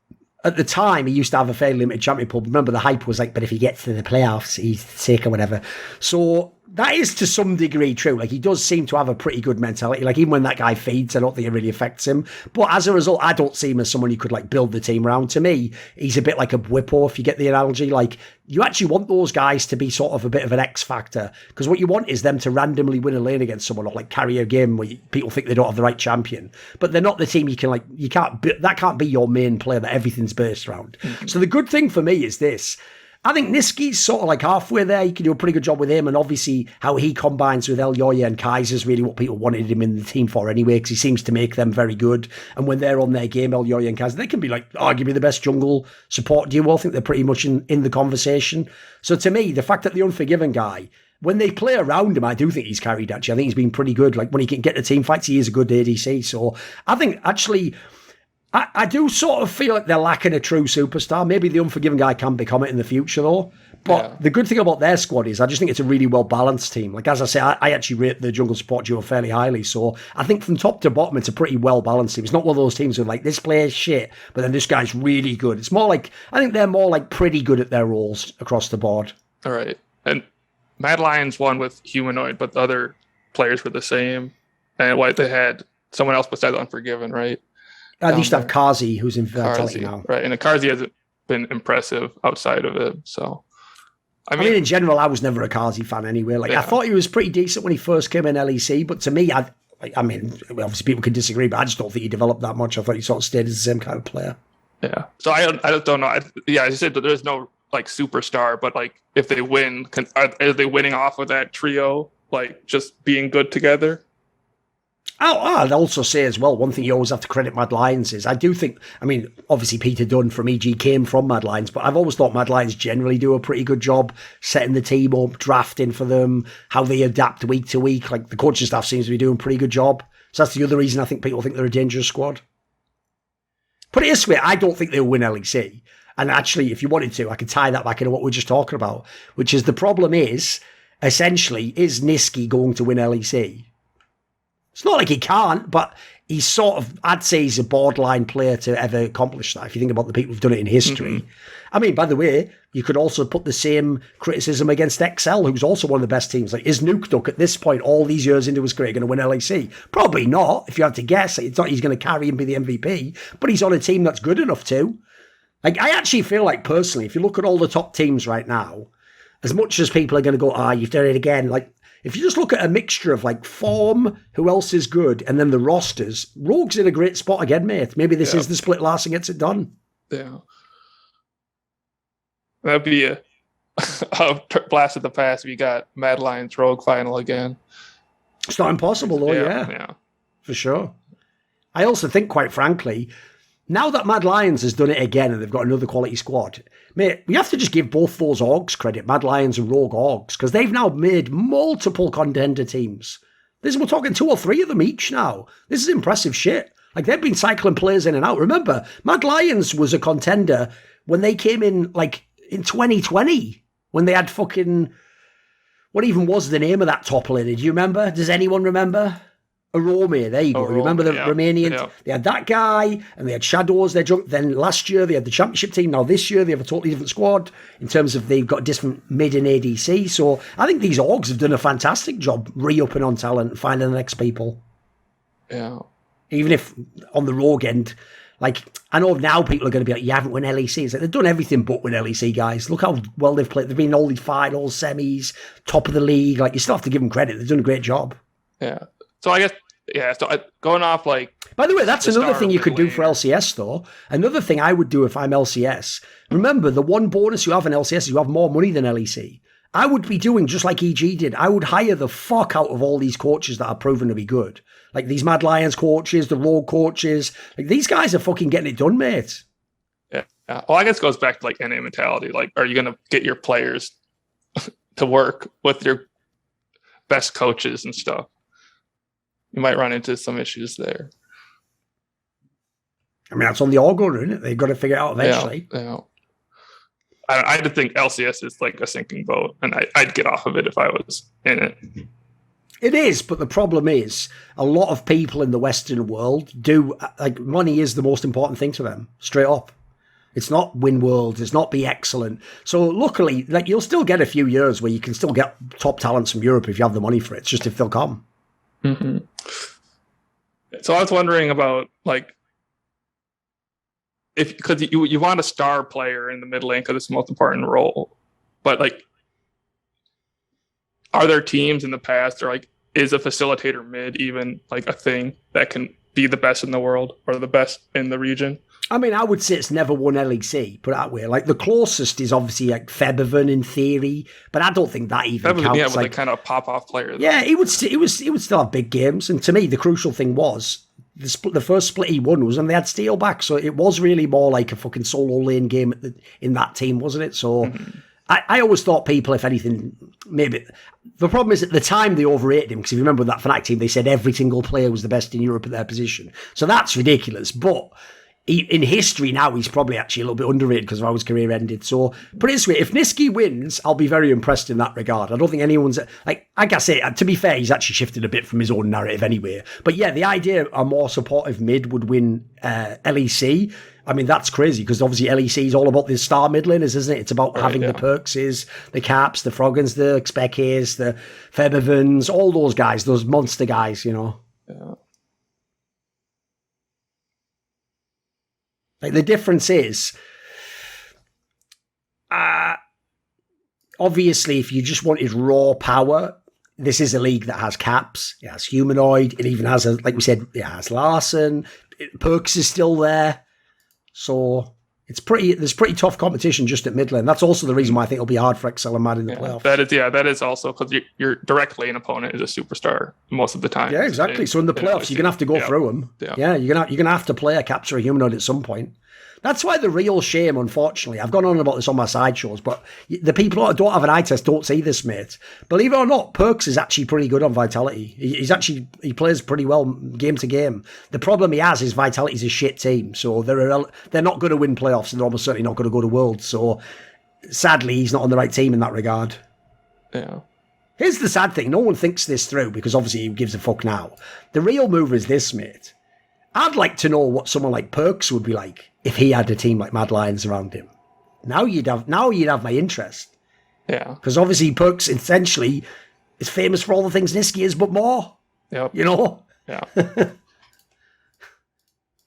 at the time, he used to have a fairly limited champion pool. Remember, the hype was like, but if he gets to the playoffs, he's sick or whatever. So that is to some degree true. Like, he does seem to have a pretty good mentality. Like, even when that guy feeds, I don't think it really affects him. But as a result, I don't see him as someone you could like build the team around. To me, he's a bit like a Whippo, if you get the analogy. Like, you actually want those guys to be sort of a bit of an X factor, because what you want is them to randomly win a lane against someone or like carry a game where people think they don't have the right champion, but they're not the team that can't be your main player that everything's based around. Mm-hmm. So the good thing for me is this. I think Niski's sort of like halfway there. You can do a pretty good job with him, and obviously how he combines with Elyoya and Kaiser is really what people wanted him in the team for anyway, because he seems to make them very good. And when they're on their game, Elyoya and Kaiser, they can be like arguably the best jungle support duo. I think they're pretty much in the conversation. So to me, the fact that the Unforgiven guy, when they play around him, I do think he's carried, actually. I think he's been pretty good. Like, when he can get to team fights, he is a good ADC. So I think, actually, I do sort of feel like they're lacking a true superstar. Maybe the Unforgiven guy can become it in the future, though. But the good thing about their squad is I just think it's a really well-balanced team. Like, as I say, I actually rate the jungle support duo fairly highly. So I think from top to bottom, it's a pretty well-balanced team. It's not one of those teams where, like, this player's shit, but then this guy's really good. It's more like, I think they're more, like, pretty good at their roles across the board. All right. And Mad Lions won with Humanoid, but the other players were the same. And they had someone else besides Unforgiven, right? They used to have Kazi, who's in Vitality now. Right, and Kazi hasn't been impressive outside of it, so... I mean, in general, I was never a Kazi fan anyway. Like, I thought he was pretty decent when he first came in LEC, but to me, I mean, obviously people can disagree, but I just don't think he developed that much. I thought he sort of stayed as the same kind of player. Yeah, so I just don't know. As I said, there's no, like, superstar, but, like, if they win, are they winning off of that trio, like, just being good together? I'd also say as well, one thing you always have to credit Mad Lions is, I do think, I mean, obviously Peter Dunn from EG came from Mad Lions, but I've always thought Mad Lions generally do a pretty good job setting the team up, drafting for them, how they adapt week to week. Like, the coaching staff seems to be doing a pretty good job. So that's the other reason I think people think they're a dangerous squad. Put it this way, I don't think they'll win LEC. And actually, if you wanted to, I could tie that back into what we're just talking about, which is the problem is, essentially, is Niski going to win LEC? It's not like he can't, but he's sort of, I'd say he's a borderline player to ever accomplish that, if you think about the people who've done it in history. I mean, by the way, you could also put the same criticism against XL, who's also one of the best teams. Like, is Nuke Duck at this point, all these years into his career, going to win LEC? Probably not, if you had to guess. It's not he's going to carry and be the MVP, but he's on a team that's good enough to. Like, I actually feel like, personally, if you look at all the top teams right now, as much as people are going to go, you've done it again, like, if you just look at a mixture of like form, who else is good, and then the rosters, Rogue's in a great spot again, mate. Maybe this is the split last and gets it done. Yeah. That'd be a blast of the past if you got Mad Lions Rogue final again. It's not impossible though, yeah. For sure. I also think, quite frankly, now that Mad Lions has done it again and they've got another quality squad, mate, we have to just give both those orgs credit, Mad Lions and Rogue orgs, because they've now made multiple contender teams. We're talking 2 or 3 of them each now. This is impressive shit. Like, they've been cycling players in and out. Remember, Mad Lions was a contender when they came in, like, in 2020, when they had fucking... What even was the name of that top laner? Do you remember? Does anyone remember? Arome, there you go. Remember the Romanian? Yeah. They had that guy, and they had Shadows. Then last year they had the championship team. Now this year they have a totally different squad in terms of they've got different mid and ADC. So I think these orgs have done a fantastic job re-upping on talent, finding the next people. Yeah. Even if on the Rogue end, like, I know now people are going to be like, you haven't won LEC. It's like, they've done everything but win LEC, guys. Look how well they've played. They've been in all these finals, semis, top of the league. Like, you still have to give them credit. They've done a great job. Yeah. So I guess, going off like... By the way, that's another thing you could do for LCS, though. Another thing I would do if I'm LCS. Remember, the one bonus you have in LCS is you have more money than LEC. I would be doing just like EG did. I would hire the fuck out of all these coaches that are proven to be good. Like these Mad Lions coaches, the Rogue coaches. Like, these guys are fucking getting it done, mate. Yeah. Well, I guess it goes back to like NA mentality. Like, are you going to get your players to work with your best coaches and stuff? You might run into some issues there. I mean, that's on the org order, isn't it? They've got to figure it out eventually. Yeah. I think LCS is like a sinking boat, and I'd get off of it if I was in it. It is, but the problem is a lot of people in the Western world do, like, money is the most important thing to them, straight up. It's not win worlds, it's not be excellent. So luckily, like, you'll still get a few years where you can still get top talents from Europe if you have the money for it. It's just if they'll come. Mm-hmm. So I was wondering about, like, because you want a star player in the mid lane because it's the most important role, but like, are there teams in the past, or like, is a facilitator mid even like a thing that can be the best in the world or the best in the region? I mean, I would say it's never won LEC, put it that way. Like, the closest is obviously like Febiven in theory, but I don't think that even Febiven, counts. Yeah, like kind of pop-off player. Though. Yeah, he would still have big games. And to me, the crucial thing was the first split he won was when they had Steel back, so it was really more like a fucking solo lane game in that team, wasn't it? So I always thought people, if anything, maybe... The problem is at the time they overrated him, because if you remember that Fnatic team, they said every single player was the best in Europe at their position. So that's ridiculous, but... in history now, he's probably actually a little bit underrated because of how his career ended. So, put it this way, if Nisqy wins, I'll be very impressed in that regard. I don't think anyone's... Like I say, to be fair, he's actually shifted a bit from his own narrative anyway. But yeah, the idea a more supportive mid would win LEC, I mean, that's crazy, because obviously LEC is all about the star mid laners, isn't it? It's about having the Perkses, the Caps, the Froggins, the Xpekes, the Febivens, all those guys, those monster guys, you know. Yeah. Like, the difference is, obviously, if you just wanted raw power, this is a league that has caps. It has humanoid. It even has, like we said, it has Larson. Perks is still there. So there's pretty tough competition just at mid lane. That's also the reason why I think it'll be hard for XL and Mad in the playoffs. That is also because your direct lane opponent is a superstar most of the time. Yeah, exactly. So in the playoffs, you're going to have to go through them. Yeah, you're going to have to play a caps or a humanoid at some point. That's why the real shame, unfortunately, I've gone on about this on my side shows, but the people that don't have an eye test don't see this, mate. Believe it or not, Perks is actually pretty good on Vitality. He plays pretty well game to game. The problem he has is Vitality's a shit team, so they're not going to win playoffs, and they're almost certainly not going to go to Worlds. So sadly, he's not on the right team in that regard. Yeah. Here's the sad thing: no one thinks this through because obviously he gives a fuck now. The real move is this, mate. I'd like to know what someone like Perks would be like if he had a team like Mad Lions around him. Now you'd have my interest. Yeah. Because obviously Perks essentially is famous for all the things Nisqy is, but more. Yep. You know? Yeah.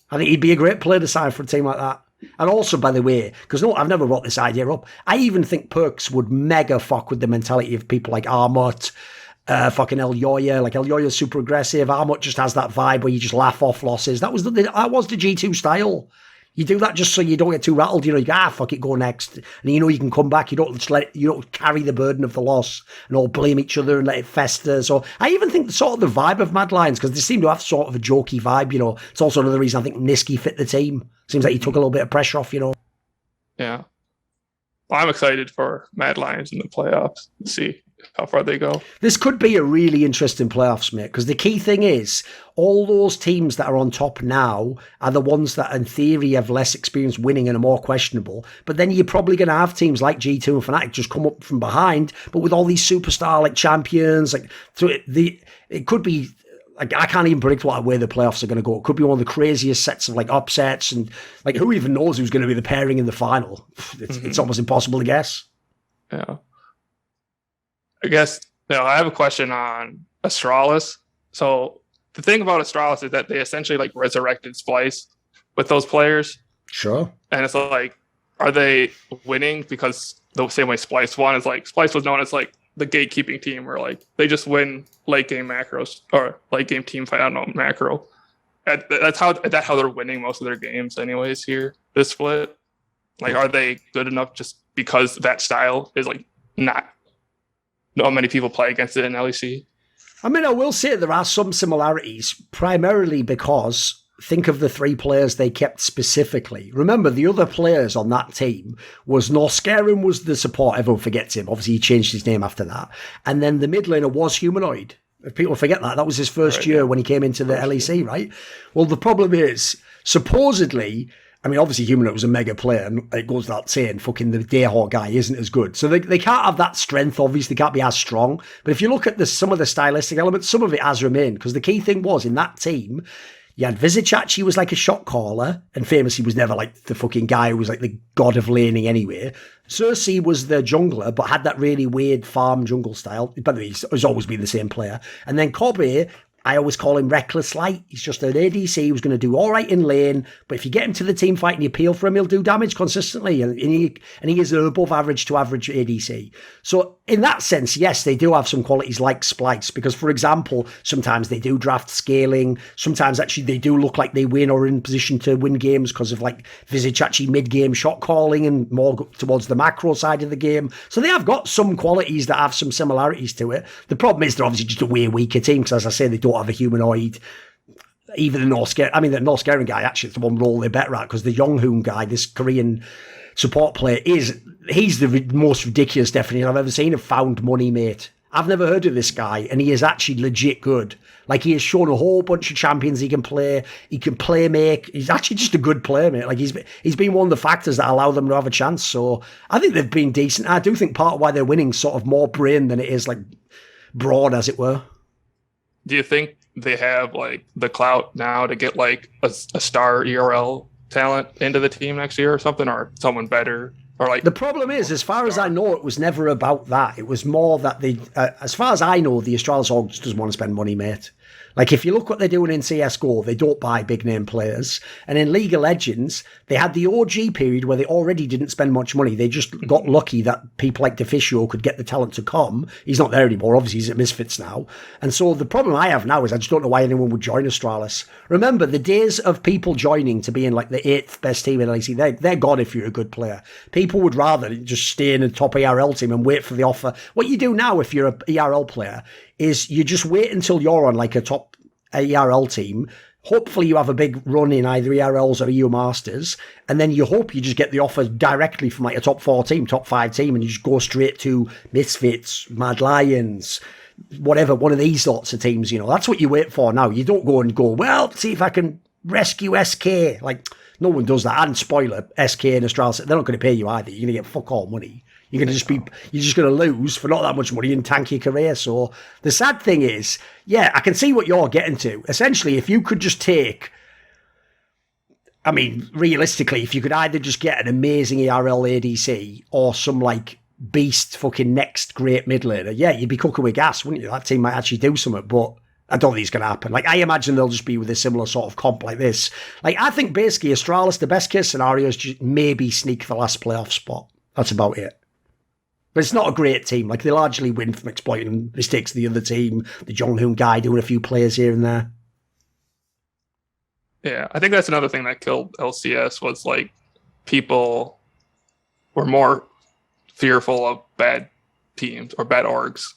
I think he'd be a great player to sign for a team like that. And also, by the way, because no, I've never brought this idea up, I even think Perks would mega fuck with the mentality of people like Armut, fucking El Yoya. Like El Yoya's super aggressive. Armut just has that vibe where you just laugh off losses. That was the G2 style. You do that just so you don't get too rattled. You know, you go, fuck it, go next. And you know you can come back. You don't carry the burden of the loss and all blame each other and let it fester. So I even think sort of the vibe of Mad Lions, because they seem to have sort of a jokey vibe, you know. It's also another reason I think Nisqy fit the team. Seems like he took a little bit of pressure off, you know. Yeah. Well, I'm excited for Mad Lions in the playoffs to see how far they go. This could be a really interesting playoffs, mate, because the key thing is all those teams that are on top now are the ones that in theory have less experience winning and are more questionable. But then you're probably going to have teams like G2 and Fnatic just come up from behind, but with all these superstar like champions, like so it could be like, I can't even predict what way the playoffs are going to go. It could be one of the craziest sets of like upsets, and like who even knows who's going to be the pairing in the final. It's almost impossible to guess. Yeah. I guess, I have a question on Astralis. So the thing about Astralis is that they essentially like resurrected Splice with those players. Sure. And it's like, are they winning because the same way Splice won is like, Splice was known as like the gatekeeping team, where like they just win late game macros or late game team fight, I don't know, macro. That's how they're winning most of their games anyways here, this split. Like, are they good enough just because that style is like not many people play against it in LEC? I mean, I will say there are some similarities, primarily because think of the three players they kept specifically. Remember, the other players on that team was Svenskeren was the support. Everyone forgets him. Obviously, he changed his name after that. And then the mid laner was Humanoid. If people forget that was his first year when he came into the LEC, right? Well, the problem is, supposedly, I mean, obviously, Humanoid was a mega player, and it goes without saying, fucking the Daehawk guy isn't as good. So they can't have that strength, obviously, they can't be as strong. But if you look at some of the stylistic elements, some of it has remained, because the key thing was, in that team, you had Vizicachi, he was like a shot caller, and famously was never like the fucking guy who was like the god of laning anyway. Cersei was the jungler, but had that really weird farm jungle style. By the way, he's always been the same player. And then Kobe, I always call him Reckless Light. He's just an ADC who's going to do all right in lane, but if you get him to the team fight and you peel for him, he'll do damage consistently, and he is an above average to average ADC. So in that sense, yes, they do have some qualities like Splice, because, for example, sometimes they do draft scaling, sometimes actually they do look like they win or are in position to win games because of like Vizicachi mid-game shot calling and more towards the macro side of the game. So they have got some qualities that have some similarities to it. The problem is they're obviously just a way weaker team, because as I say, they don't have a Humanoid. Even the Svenskeren guy, actually, it's the one role they're better at, because the Yonghoon guy, this Korean support player, he's the most ridiculous definition I've ever seen of found money, mate. I've never heard of this guy, and he is actually legit good. Like, he has shown a whole bunch of champions he can play make. He's actually just a good player, mate. Like, he's been one of the factors that allow them to have a chance. So I think they've been decent. I do think part of why they're winning sort of more brain than it is like broad, as it were. Do you think they have like the clout now to get like a star ERL talent into the team next year or something, or someone better? Or like, the problem is, as far as I know, it was never about that. It was more that they, as far as I know, the Astralis org just doesn't want to spend money, mate. Like, if you look what they're doing in CSGO, they don't buy big name players. And in League of Legends, they had the OG period where they already didn't spend much money. They just got lucky that people like Deficio could get the talent to come. He's not there anymore. Obviously, he's at Misfits now. And so the problem I have now is I just don't know why anyone would join Astralis. Remember, the days of people joining to be in like the 8th best team in LEC, they're gone if you're a good player. People would rather just stay in a top ERL team and wait for the offer. What you do now if you're an ERL player is you just wait until you're on like a top ERL team. Hopefully you have a big run in either ERLs or EU Masters, and then you hope you just get the offer directly from like a top 4 team, top 5 team, and you just go straight to Misfits, Mad Lions, whatever, one of these sorts of teams, you know. That's what you wait for now. You don't go, well, see if I can rescue SK. Like, no one does that. And spoiler, SK and Astralis, they're not going to pay you either. You're going to get fuck all money. You're just going to lose for not that much money and tank your career. So the sad thing is, yeah, I can see what you're getting to. Essentially, if you could just take I mean, realistically, if you could either just get an amazing ERL ADC or some like beast fucking next great mid laner, yeah, you'd be cooking with gas, wouldn't you? That team might actually do something, but I don't think it's going to happen. Like, I imagine they'll just be with a similar sort of comp like this. Like, I think basically Astralis, the best case scenario is just maybe sneak the last playoff spot. That's about it. But it's not a great team. Like, they largely win from exploiting mistakes of the other team. The Jonghoon guy doing a few players here and there. Yeah, I think that's another thing that killed LCS was, like, people were more fearful of bad teams or bad orgs.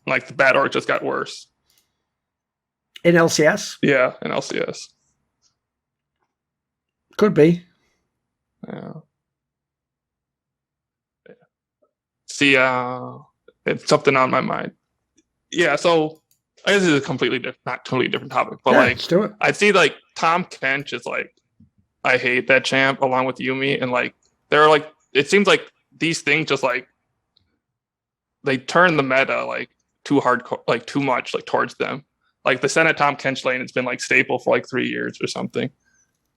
Like, the bad org just got worse. In LCS? Yeah, in LCS. Could be. Yeah. See, it's something on my mind. Yeah, so I guess this is a completely different, not totally different topic, but like, let's do it. I see like Tahm Kench is like, I hate that champ along with Yuumi, and like they're like, it seems like these things just like they turn the meta like too hardcore, like too much like towards them. Like the Senate Tahm Kench lane has been like staple for like 3 years or something,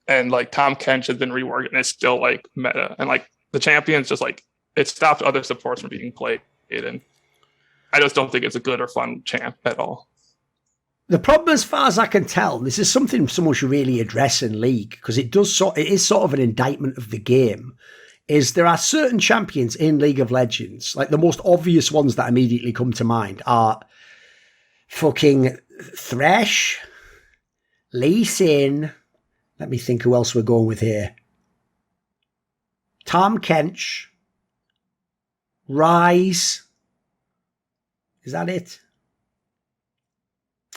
and like Tahm Kench has been reworked and it's still like meta, and like the champions just like it stopped other supports from being played, and I just don't think it's a good or fun champ at all. The problem, as far as I can tell, this is something someone should really address in League, because it is sort of an indictment of the game, is there are certain champions in League of Legends, like the most obvious ones that immediately come to mind are fucking Thresh, Lee Sin, let me think who else we're going with here, Tahm Kench, Rise, is that it?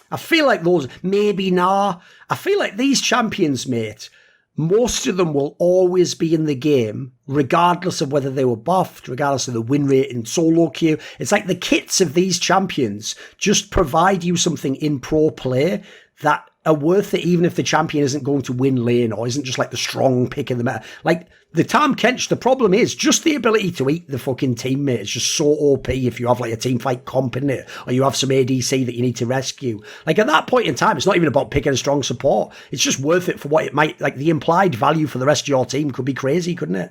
I feel like those, maybe nah. I feel like these champions, mate, most of them will always be in the game, regardless of whether they were buffed, regardless of the win rate in solo queue. It's like the kits of these champions just provide you something in pro play that are worth it, even if the champion isn't going to win lane or isn't just like the strong pick in the meta. Like the Tahm Kench, the problem is just the ability to eat the fucking teammate is just so OP if you have like a team fight comp in it, or you have some ADC that you need to rescue. Like at that point in time, it's not even about picking a strong support. It's just worth it for what it might, like the implied value for the rest of your team could be crazy, couldn't it?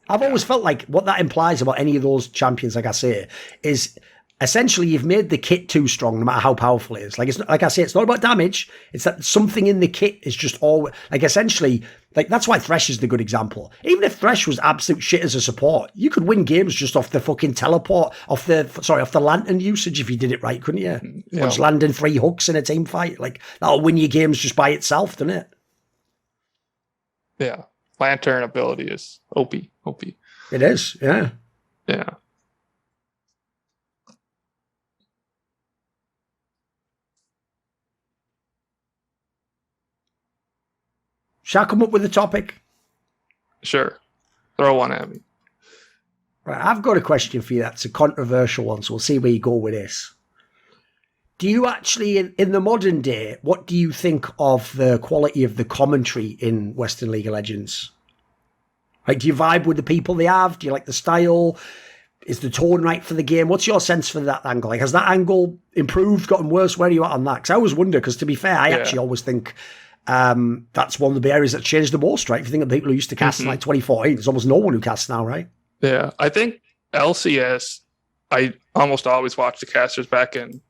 I've always felt like what that implies about any of those champions, like I say, is essentially you've made the kit too strong no matter how powerful it is. Like it's like I say, it's not about damage, it's that something in the kit is just all like essentially like that's why Thresh is the good example. Even if Thresh was absolute shit as a support, you could win games just off the fucking teleport, off the lantern usage if you did it right, couldn't you? Yeah. Just landing 3 hooks in a team fight. Like that'll win you games just by itself, doesn't it? Yeah. Lantern ability is OP. It is, yeah. Yeah. Shall I come up with a topic? Sure. Throw one at me. Right, I've got a question for you that's a controversial one, so we'll see where you go with this. Do you actually, in the modern day, what do you think of the quality of the commentary in Western League of Legends? Like, do you vibe with the people they have? Do you like the style? Is the tone right for the game? What's your sense for that angle? Like, has that angle improved, gotten worse? Where are you at on that? Because I always wonder, because to be fair, I actually always think that's one of the areas that changed the most, right? If you think of people who used to cast in like 2014, there's almost no one who casts now, right? Yeah, I think LCS, I almost always watched the casters back in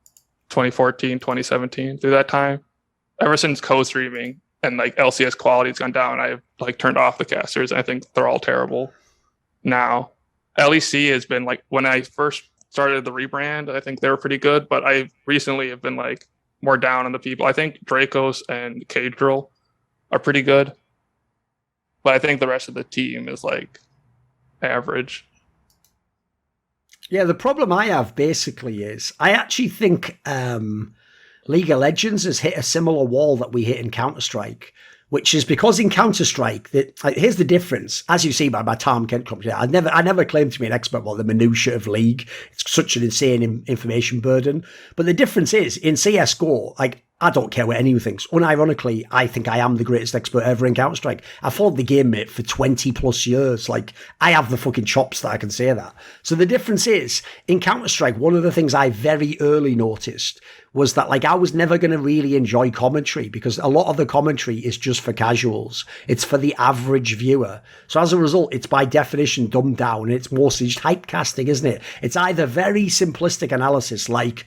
2014, 2017, through that time. Ever since co-streaming and like LCS quality has gone down, I've like turned off the casters. I think they're all terrible now. LEC has been like, when I first started the rebrand, I think they were pretty good, but I recently have been like more down on the people. I think Dracos and Cadrill are pretty good, but I think the rest of the team is like average. Yeah, the problem I have basically is I actually think League of Legends has hit a similar wall that we hit in Counter-Strike, which is because in Counter-Strike, here's the difference. As you see by my Tahm Kench company, I never claimed to be an expert about the minutiae of League. It's such an insane information burden. But the difference is, in CSGO, like, I don't care what anyone thinks. Unironically, I think I am the greatest expert ever in Counter-Strike. I followed the game, mate, for 20 plus years. Like, I have the fucking chops that I can say that. So the difference is, in Counter-Strike, one of the things I very early noticed was that, like, I was never going to really enjoy commentary because a lot of the commentary is just for casuals. It's for the average viewer. So as a result, it's by definition dumbed down, and it's mostly just hype casting, isn't it? It's either very simplistic analysis, like,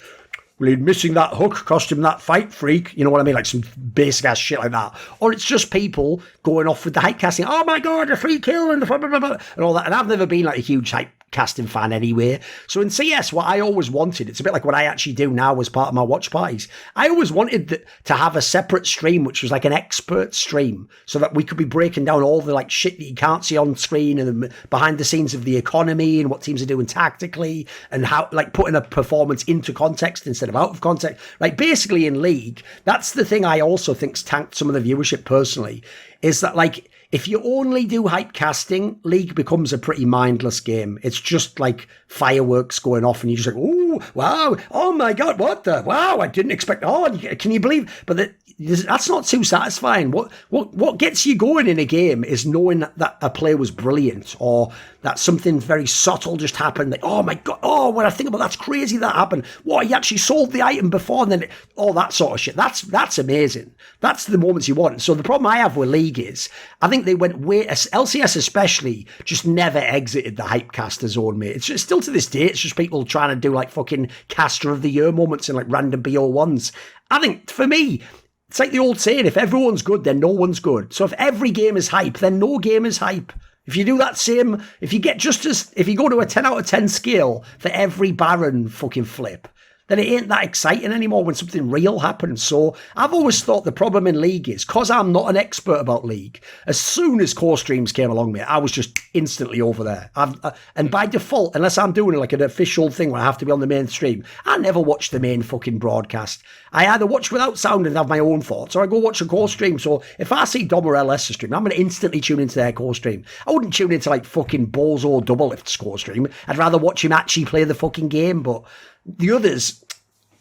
well, missing that hook cost him that fight, freak. You know what I mean? Like some basic ass shit like that. Or it's just people going off with the hype casting. Oh my God, a free kill and blah, blah, blah, blah, and all that. And I've never been like a huge hype casting fan anyway. So in CS, what I always wanted, it's a bit like what I actually do now as part of my watch parties. I always wanted to have a separate stream, which was like an expert stream, so that we could be breaking down all the like shit that you can't see on screen and the behind the scenes of the economy and what teams are doing tactically and how, like, putting a performance into context instead of out of context. Like, basically in League, that's the thing I also think's tanked some of the viewership personally, is that, like, if you only do hype casting, League becomes a pretty mindless game. It's just like fireworks going off and you're just like, oh, wow, oh my God, what the, wow, I didn't expect, oh, can you believe, but that's not too satisfying. What gets you going in a game is knowing that a play was brilliant or that something very subtle just happened. Like, oh my God, oh, when I think about that's crazy that happened. What, he actually sold the item before and then all that sort of shit. That's amazing. That's the moments you want. So the problem I have with League is, I think they went way, LCS especially, just never exited the hype caster zone, mate. It's just, still to this day, it's just people trying to do like fucking caster of the year moments in like random BO1s. I think for me, it's like the old saying, if everyone's good, then no one's good. So if every game is hype, then no game is hype. If you do that same, if you go to a 10 out of 10 scale for every Baron fucking flip, then it ain't that exciting anymore when something real happens. So I've always thought the problem in League is, because I'm not an expert about League, as soon as core streams came along, mate, I was just instantly over there. And by default, unless I'm doing like an official thing where I have to be on the main stream, I never watch the main fucking broadcast. I either watch without sound and have my own thoughts, or I go watch a core stream. So if I see Dom or LS stream, I'm going to instantly tune into their core stream. I wouldn't tune into like fucking Bozo Double Lift's core stream. I'd rather watch him actually play the fucking game. But the others,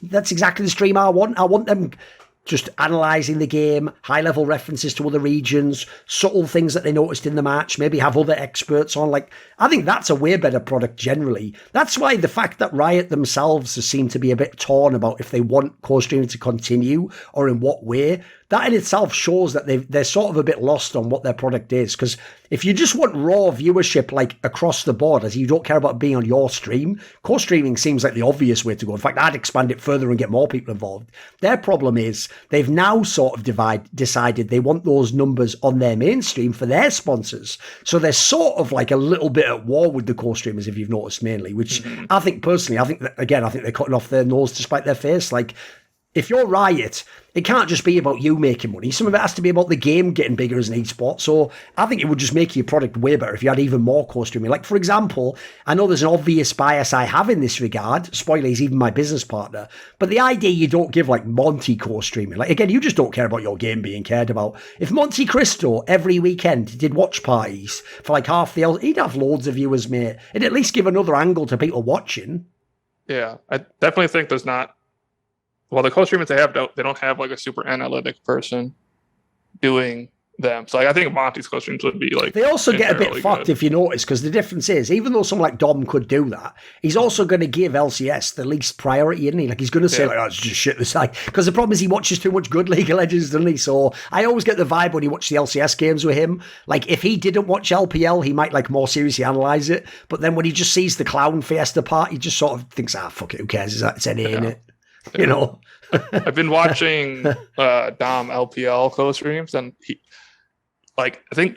that's exactly the stream I want. I want them just analysing the game, high-level references to other regions, subtle things that they noticed in the match, maybe have other experts on. Like, I think that's a way better product generally. That's why the fact that Riot themselves seem to be a bit torn about if they want core streaming to continue or in what way, that in itself shows that they're sort of a bit lost on what their product is. Because if you just want raw viewership, like across the board, as you don't care about being on your stream, core streaming seems like the obvious way to go. In fact, I'd expand it further and get more people involved. Their problem is they've now sort of decided they want those numbers on their mainstream for their sponsors. So they're sort of like a little bit at war with the core streamers, if you've noticed, mainly, which I think personally, I think they're cutting off their nose to spite their face. Like, if you're Riot, it can't just be about you making money. Some of it has to be about the game getting bigger as an e-sport. So I think it would just make your product way better if you had even more core streaming. Like, for example, I know there's an obvious bias I have in this regard. Spoiler, he's even my business partner. But the idea you don't give, like, Monty core streaming. Like, again, you just don't care about your game being cared about. If Monte Cristo every weekend did watch parties for, like, half the... he'd have loads of viewers, mate. It'd at least give another angle to people watching. Yeah, I definitely think there's not... Well, the co-streamers they don't have like a super analytic person doing them. So like, I think Monty's co-streams would be like... They also get a bit fucked if you notice, because the difference is, even though someone like Dom could do that, he's also going to give LCS the least priority, isn't he? Like, he's going to say, like, oh, it's just shit this like... Because the problem is he watches too much good League of Legends, doesn't he? So I always get the vibe when you watch the LCS games with him. Like, if he didn't watch LPL, he might, like, more seriously analyse it. But then when he just sees the Clown Fiesta part, he just sort of thinks, fuck it, who cares? It's NA, innit? You know? I've been watching Dom LPL co-streams, and I think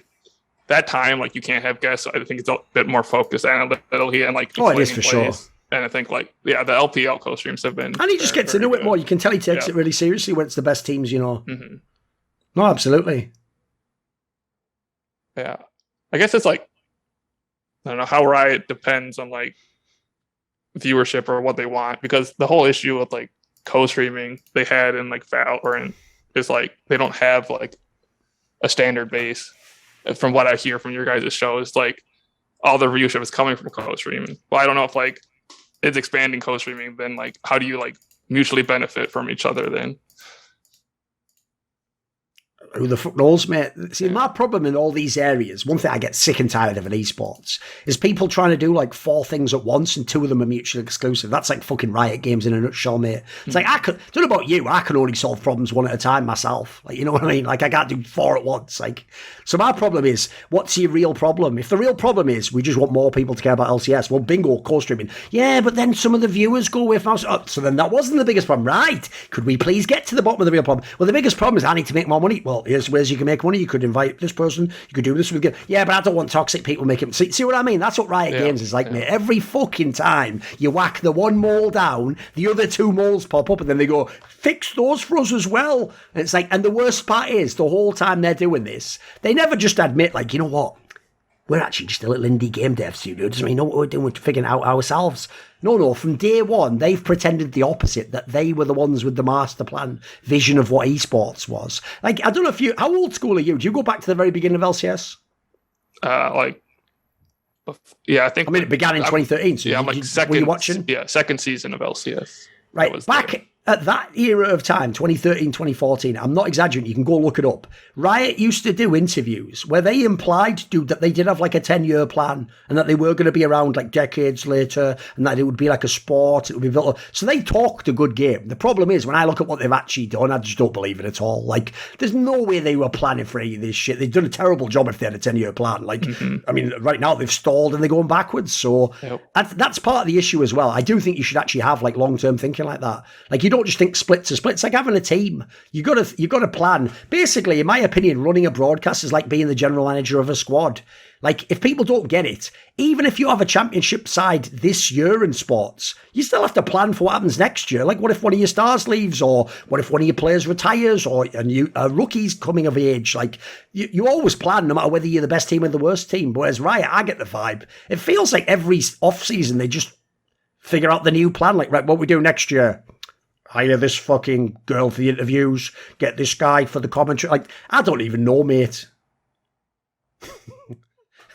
that time, like, you can't have guests. I think it's a bit more focused analytically and like. Oh, it is for sure. And I think the LPL co-streams have been. And he just gets to know it more. You can tell he takes it really seriously when it's the best teams, you know. Mm-hmm. No, absolutely. Yeah, I guess it's like, I don't know how Riot depends on like viewership or what they want, because the whole issue with like co-streaming they had in like Valorant is like they don't have like a standard base. From what I hear from your guys' show, is like all the viewership is coming from co-streaming. Well, I don't know if like it's expanding co-streaming, then like how do you like mutually benefit from each other then? Who the fuck knows, mate? See, my problem in all these areas, one thing I get sick and tired of in esports, is people trying to do like 4 things at once and 2 of them are mutually exclusive. That's like fucking Riot Games in a nutshell, mate. It's like, don't know about you, I can only solve problems one at a time myself. Like, you know what I mean? Like, I can't do 4 at once. Like, so my problem is, what's your real problem? If the real problem is we just want more people to care about LCS, well, bingo, co-streaming. Yeah, but then some of the viewers go away from us. Oh, so then that wasn't the biggest problem. Right. Could we please get to the bottom of the real problem? Well, the biggest problem is I need to make more money. Well, here's ways you can make money. You could invite this person. You could do this with the game. Yeah, but I don't want toxic people making. See what I mean? That's what Riot Games is like, mate. Every fucking time you whack the one mole down, the other 2 moles pop up, and then they go, fix those for us as well. And it's like, and the worst part is, the whole time they're doing this, they never just admit, like, you know what? We're actually just a little indie game dev studio. Doesn't mean know what we're doing. We're figuring it out ourselves. No. From day one, they've pretended the opposite, that they were the ones with the master plan vision of what esports was. Like, I don't know if you, how old school are you? Do you go back to the very beginning of LCS? I think. I mean, it began in 2013. So I'm like second. Were you watching? Yeah, second season of LCS. Right, back at that era of time, 2013, 2014, I'm not exaggerating, you can go look it up. Riot used to do interviews where they implied, dude, that they did have like a 10-year plan and that they were going to be around like decades later and that it would be like a sport, it would be built. So they talked a good game. The problem is, when I look at what they've actually done, I just don't believe it at all. Like, there's no way they were planning for any of this shit. They've done a terrible job if they had a 10-year plan. Like, I mean, right now they've stalled and they're going backwards. So that's part of the issue as well. I do think you should actually have like long-term thinking like that. Like, you don't just think split to split. It's like having a team. You got to plan. Basically, in my opinion, running a broadcast is like being the general manager of a squad. Like, if people don't get it, even if you have a championship side this year in sports, you still have to plan for what happens next year. Like, what if one of your stars leaves, or what if one of your players retires, or a rookie's coming of age? Like, you always plan, no matter whether you're the best team or the worst team. But whereas Riot, I get the vibe. It feels like every off season they just figure out the new plan. Like, right, what we do next year? Hire this fucking girl for the interviews, get this guy for the commentary. Like, I don't even know, mate.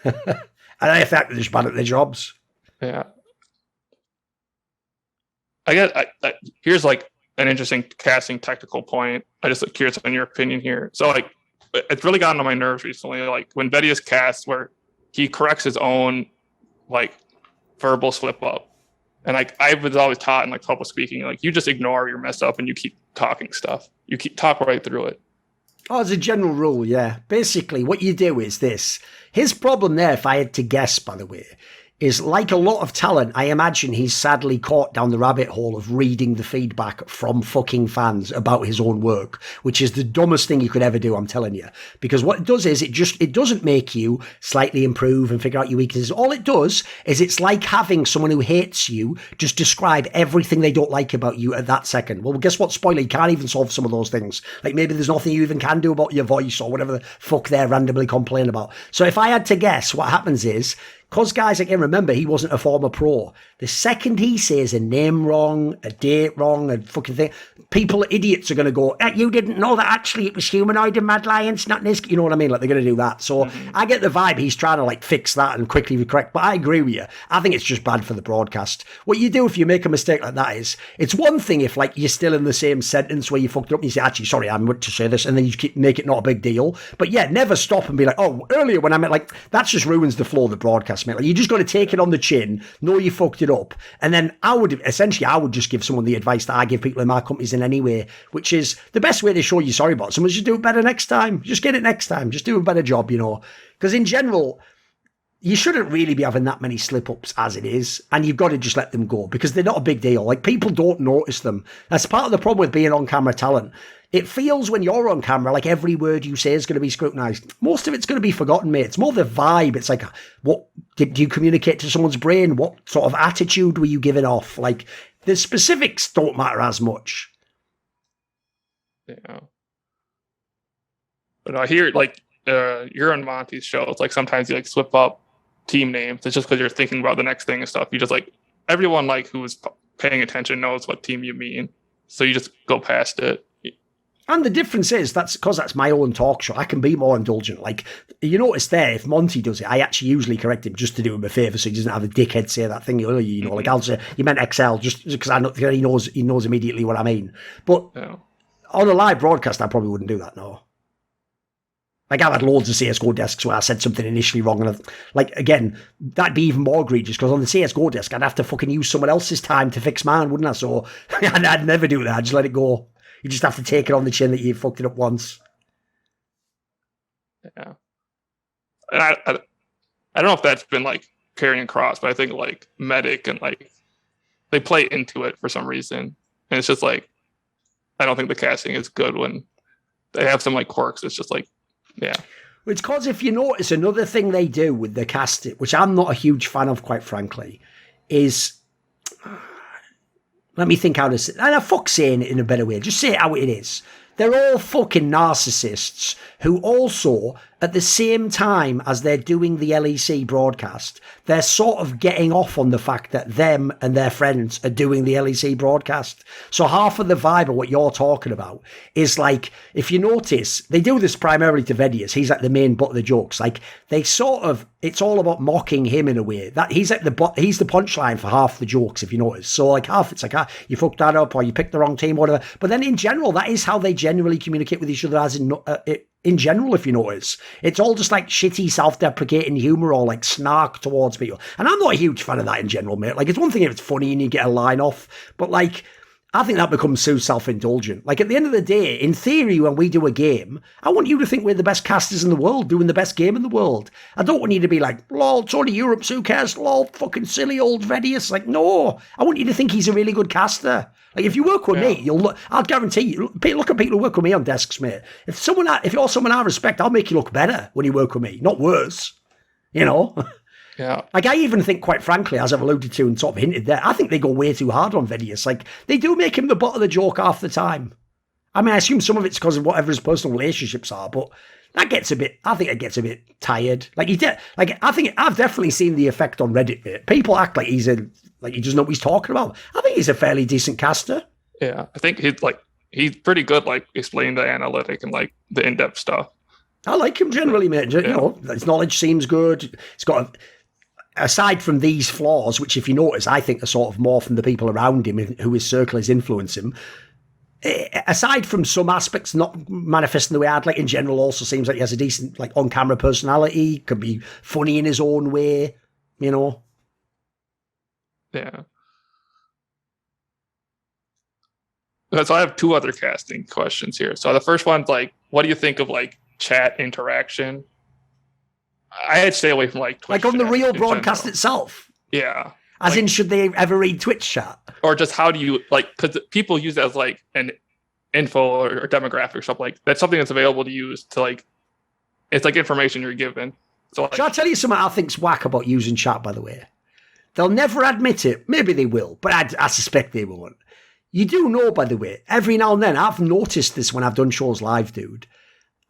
And I think they're just bad at their jobs. Yeah. Here's like an interesting casting technical point. I just curious on your opinion here. So like, it's really gotten on my nerves recently. Like when Vedia's cast, where he corrects his own like verbal slip up. And like I was always taught in like public speaking, like you just ignore your mess up and you keep talking stuff. You keep talk right through it. Oh, as a general rule, yeah. Basically, what you do is this. His problem there, if I had to guess, by the way, is like a lot of talent, I imagine he's sadly caught down the rabbit hole of reading the feedback from fucking fans about his own work, which is the dumbest thing you could ever do, I'm telling you. Because what it does is it doesn't make you slightly improve and figure out your weaknesses. All it does is it's like having someone who hates you just describe everything they don't like about you at that second. Well, guess what? Spoiler, you can't even solve some of those things. Like maybe there's nothing you even can do about your voice or whatever the fuck they're randomly complaining about. So if I had to guess, what happens is, because guys, again, remember, he wasn't a former pro. The second he says a name wrong, a date wrong, a fucking thing, people, idiots, are going to go, you didn't know that actually it was humanoid and Mad Lions, not this. You know what I mean? Like, they're going to do that. So I get the vibe he's trying to like fix that and quickly correct. But I agree with you. I think it's just bad for the broadcast. What you do if you make a mistake like that is, it's one thing if like you're still in the same sentence where you fucked up and you say, actually, sorry, I meant to say this. And then you keep make it not a big deal. But yeah, never stop and be like, oh, earlier when I meant like, that just ruins the flow of the broadcast. Mate. Like, you just got to take it on the chin, know you fucked it up, and then I would just give someone the advice that I give people in my companies in any way, which is the best way to show you sorry about someone is just do it better next time. Just get it next time. Just do a better job, you know. Because in general, you shouldn't really be having that many slip-ups as it is, and you've got to just let them go because they're not a big deal. Like, people don't notice them. That's part of the problem with being on-camera talent. It feels when you're on camera like every word you say is going to be scrutinised. Most of it's going to be forgotten, mate. It's more the vibe. It's like, what did you communicate to someone's brain? What sort of attitude were you giving off? Like, the specifics don't matter as much. Yeah. But I hear, like, you're on Monty's show. It's like sometimes you, like, slip up team names. It's just because you're thinking about the next thing and stuff. You just, like, everyone, like, who's paying attention knows what team you mean. So you just go past it. And the difference is, that's because that's my own talk show. I can be more indulgent. Like, you notice there, if Monty does it, I actually usually correct him just to do him a favour so he doesn't have a dickhead say that thing. You know, like I'll say, you meant XL, just because I know he knows immediately what I mean. But on a live broadcast, I probably wouldn't do that, no. Like, I've had loads of CSGO desks where I said something initially wrong, and again, that'd be even more egregious, because on the CSGO desk, I'd have to fucking use someone else's time to fix mine, wouldn't I? So I'd never do that. I'd just let it go. You just have to take it on the chin that you fucked it up once. Yeah. And I don't know if that's been like carrying across, but I think like Medic and like they play into it for some reason. And it's just like, I don't think the casting is good when they have some like quirks. It's just like, yeah. It's because if you notice, another thing they do with the casting, which I'm not a huge fan of, quite frankly, is, let me think how to say it. And I fuck saying it in a better way. Just say it how it is. They're all fucking narcissists who also, at the same time as they're doing the LEC broadcast, they're sort of getting off on the fact that them and their friends are doing the LEC broadcast. So half of the vibe of what you're talking about is like, if you notice, they do this primarily to Vedius. He's like the main butt of the jokes. Like, they sort of, it's all about mocking him in a way. That he's like he's the punchline for half the jokes, if you notice. So like half, it's like, you fucked that up, or you picked the wrong team, or whatever. But then in general, that is how they generally communicate with each other, as in general, if you notice. It's all just like shitty self-deprecating humour or like snark towards people. And I'm not a huge fan of that in general, mate. Like, it's one thing if it's funny and you get a line off, but like, I think that becomes so self-indulgent. Like, at the end of the day, in theory, when we do a game, I want you to think we're the best casters in the world, doing the best game in the world. I don't want you to be like, lol, Tony Europe's, who cares? Lol, fucking silly old Vedius. Like, no. I want you to think he's a really good caster. Like, if you work with me, I'll guarantee you, look at people who work with me on desks, mate. If you're someone I respect, I'll make you look better when you work with me, not worse. You know? Yeah. Like, I even think, quite frankly, as I've alluded to and sort of hinted there, I think they go way too hard on Vedius. Like, they do make him the butt of the joke half the time. I mean, I assume some of it's because of whatever his personal relationships are, but I think it gets a bit tired. Like, I think I've definitely seen the effect on Reddit, mate. People act like he doesn't know what he's talking about. I think he's a fairly decent caster. Yeah. I think he's pretty good, like, explaining the analytic and like the in-depth stuff. I like him generally, mate. You know, his knowledge seems good. He's got aside from these flaws, which, if you notice, I think are sort of more from the people around him who his circle is influencing him. Aside from some aspects not manifesting the way I'd like, in general, also seems like he has a decent, like, on-camera personality, can be funny in his own way, you know? Yeah. So I have two other casting questions here. So the first one's like, what do you think of like chat interaction? I'd stay away from like Twitch, like on the real broadcast itself. Yeah. As in, should they ever read Twitch chat? Or just how do you, like, because people use it as like an info or demographic or something. Like, that's something that's available to use to, like, it's like information you're given. So, like, shall I tell you something I think's whack about using chat, by the way? They'll never admit it. Maybe they will, but I suspect they won't. You do know, by the way, every now and then, I've noticed this when I've done shows live, dude.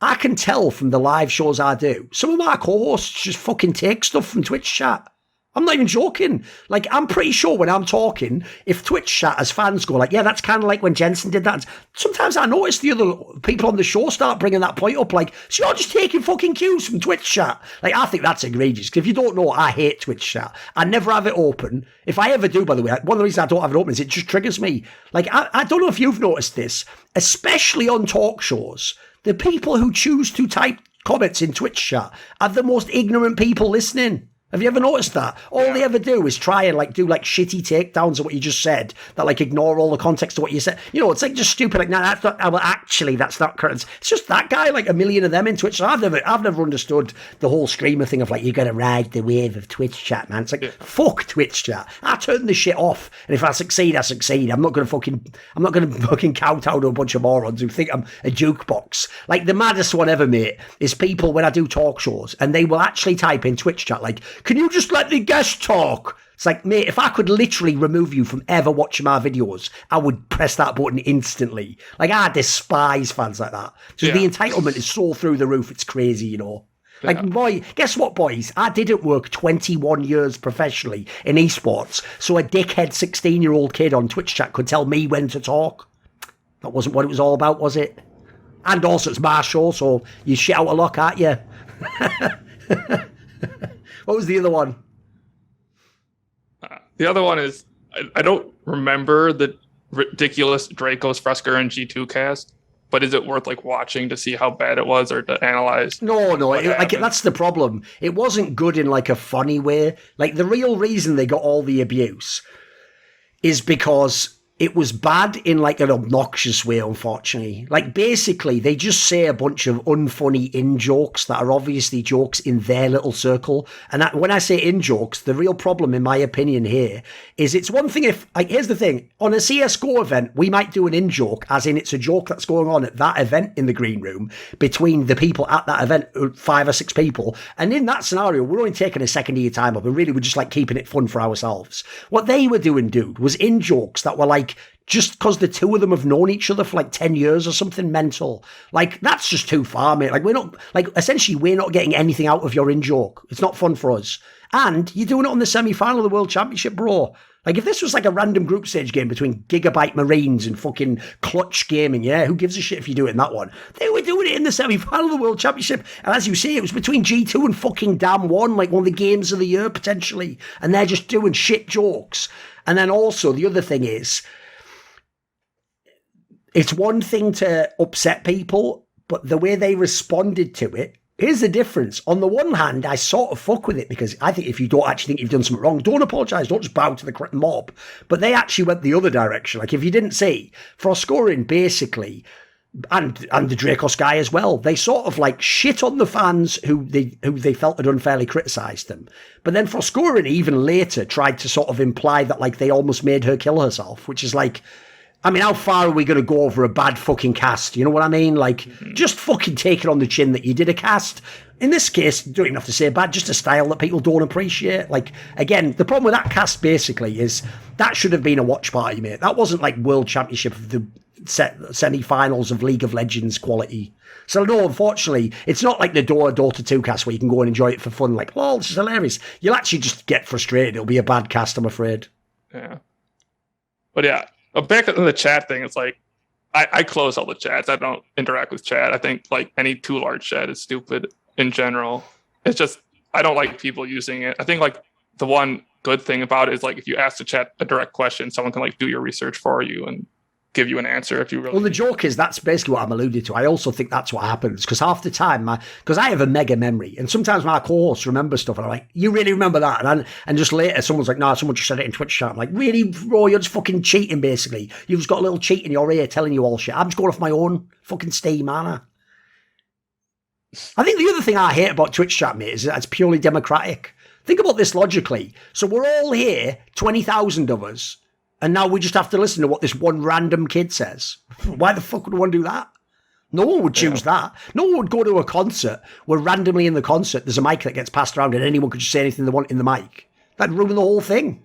I can tell from the live shows I do, some of my co-hosts just fucking take stuff from Twitch chat. I'm not even joking. Like, I'm pretty sure when I'm talking, if Twitch chat as fans go like, yeah, that's kind of like when Jensen did that. Sometimes I notice the other people on the show start bringing that point up, like, so you're just taking fucking cues from Twitch chat. Like, I think that's egregious. Because if you don't know, I hate Twitch chat. I never have it open. If I ever do, by the way, one of the reasons I don't have it open is it just triggers me. Like, I don't know if you've noticed this, especially on talk shows. The people who choose to type comments in Twitch chat are the most ignorant people listening. Have you ever noticed that? All they ever do is try and like do like shitty takedowns of what you just said that like ignore all the context of what you said. You know, it's like just stupid. Like, no, that's not. Well, actually, that's not correct. It's just that guy, like a million of them in Twitch. So I've never understood the whole Screamer thing of like, you're gonna ride the wave of Twitch chat, man. It's like, fuck Twitch chat. I turn the shit off, and if I succeed, I succeed. I'm not gonna fucking kowtow to a bunch of morons who think I'm a jukebox. Like, the maddest one ever, mate, is people when I do talk shows and they will actually type in Twitch chat like, can you just let the guest talk? It's like, mate, if I could literally remove you from ever watching my videos, I would press that button instantly. Like, I despise fans like that. Just the entitlement is so through the roof, it's crazy, you know. Like, boy, guess what, boys? I didn't work 21 years professionally in esports, so a dickhead 16-year-old kid on Twitch chat could tell me when to talk. That wasn't what it was all about, was it? And also, it's my show, so you shit out a lot, can't you? What was the other one? The other one is, I don't remember the ridiculous Draco's Svenskeren G2 cast. but is it worth like watching to see how bad it was or to analyze? No, that's the problem. It wasn't good in like a funny way. Like the real reason they got all the abuse is because it was bad in like an obnoxious way, unfortunately. Like basically they just say a bunch of unfunny in-jokes that are obviously jokes in their little circle. And when I say in-jokes, the real problem in my opinion here is it's one thing if, like, here's the thing, on a CSGO event, we might do an in-joke, as in it's a joke that's going on at that event in the green room between the people at that event, 5 or 6 people. And in that scenario, we're only taking a second of your time up and really we're just like keeping it fun for ourselves. What they were doing, dude, was in-jokes that were like, just because the two of them have known each other for like 10 years or something mental. Like, that's just too far, mate. Like, essentially, we're not getting anything out of your in-joke. It's not fun for us. And you're doing it on the semi-final of the World Championship, bro. Like, if this was like a random group stage game between Gigabyte Marines and fucking Clutch Gaming, yeah, who gives a shit if you do it in that one? They were doing it in the semi-final of the World Championship. And as you say, it was between G2 and fucking Dam 1, like one of the games of the year, potentially. And they're just doing shit jokes. And then also, the other thing is, it's one thing to upset people, but the way they responded to it, here's the difference. On the one hand, I sort of fuck with it because I think if you don't actually think you've done something wrong, don't apologise, don't just bow to the mob. But they actually went the other direction. Like, if you didn't see, Svenskeren basically, and the Dracos guy as well, they sort of like shit on the fans who they felt had unfairly criticised them. But then Svenskeren even later tried to sort of imply that like they almost made her kill herself, which is like, I mean, how far are we going to go over a bad fucking cast? You know what I mean? Like, just fucking take it on the chin that you did a cast. In this case, you don't even have to say bad, just a style that people don't appreciate. Like, again, the problem with that cast basically is that should have been a watch party, mate. That wasn't like World Championship of the semi-finals of League of Legends quality. So no, unfortunately, it's not like the Dota 2 cast where you can go and enjoy it for fun. Like, oh, this is hilarious. You'll actually just get frustrated. It'll be a bad cast, I'm afraid. Yeah. But yeah. Back to the chat thing, it's like I close all the chats. I don't interact with chat. I think like any too large chat is stupid in general. It's just I don't like people using it. I think like the one good thing about it is like if you ask the chat a direct question, someone can like do your research for you and give you an answer if you really. Well, the joke is that's basically what I'm alluding to. I also think that's what happens because half the time, because I have a mega memory, and sometimes my co-hosts remember stuff, and I'm like, "You really remember that?" And just later, someone's like, "No, someone just said it in Twitch chat." I'm like, "Really, bro? You're just fucking cheating, basically. You've just got a little cheat in your ear telling you all shit. I'm just going off my own fucking steam, man." I think the other thing I hate about Twitch chat, mate, is that it's purely democratic. Think about this logically. So we're all here, 20,000 of us. And now we just have to listen to what this one random kid says. Why the fuck would one do that? No one would choose that. No one would go to a concert where randomly in the concert there's a mic that gets passed around and anyone could just say anything they want in the mic. That'd ruin the whole thing.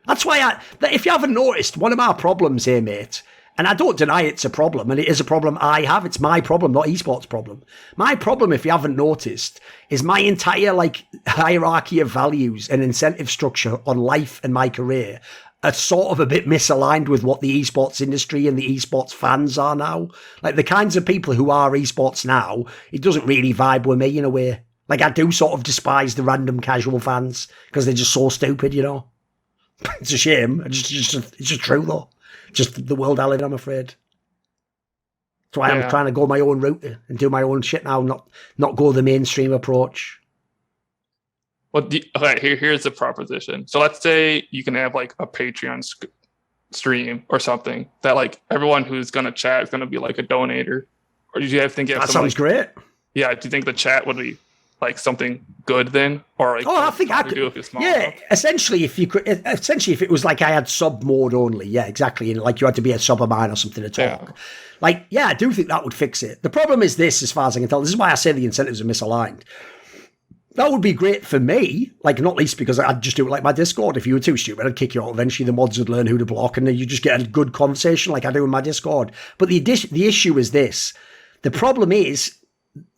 That's why if you haven't noticed, one of my problems here, mate, and I don't deny it's a problem, and it is a problem I have. It's my problem, not esports' problem. My problem, if you haven't noticed, is my entire like hierarchy of values and incentive structure on life and my career are sort of a bit misaligned with what the esports industry and the esports fans are now. Like the kinds of people who are esports now, it doesn't really vibe with me in a way. Like I do sort of despise the random casual fans because they're just so stupid, you know. It's a shame. It's just true though. Just the world I live in, I'm afraid. That's why I'm trying to go my own route and do my own shit now, not go the mainstream approach. Well, okay, here's the proposition. So let's say you can have like a Patreon stream or something that like everyone who's going to chat is going to be like a donator. Or do you think that sounds great? Yeah. Do you think the chat would be like something good then? Or like, I think I could do it. Yeah, essentially, if it was like I had sub mode only, yeah, exactly, and like you had to be a sub of mine or something to talk. Yeah. Like, yeah, I do think that would fix it. The problem is this, as far as I can tell, this is why I say the incentives are misaligned. That would be great for me, like not least because I'd just do it like my Discord. If you were too stupid, I'd kick you out. Eventually the mods would learn who to block and then you just get a good conversation like I do in my Discord. But the issue is this. The problem is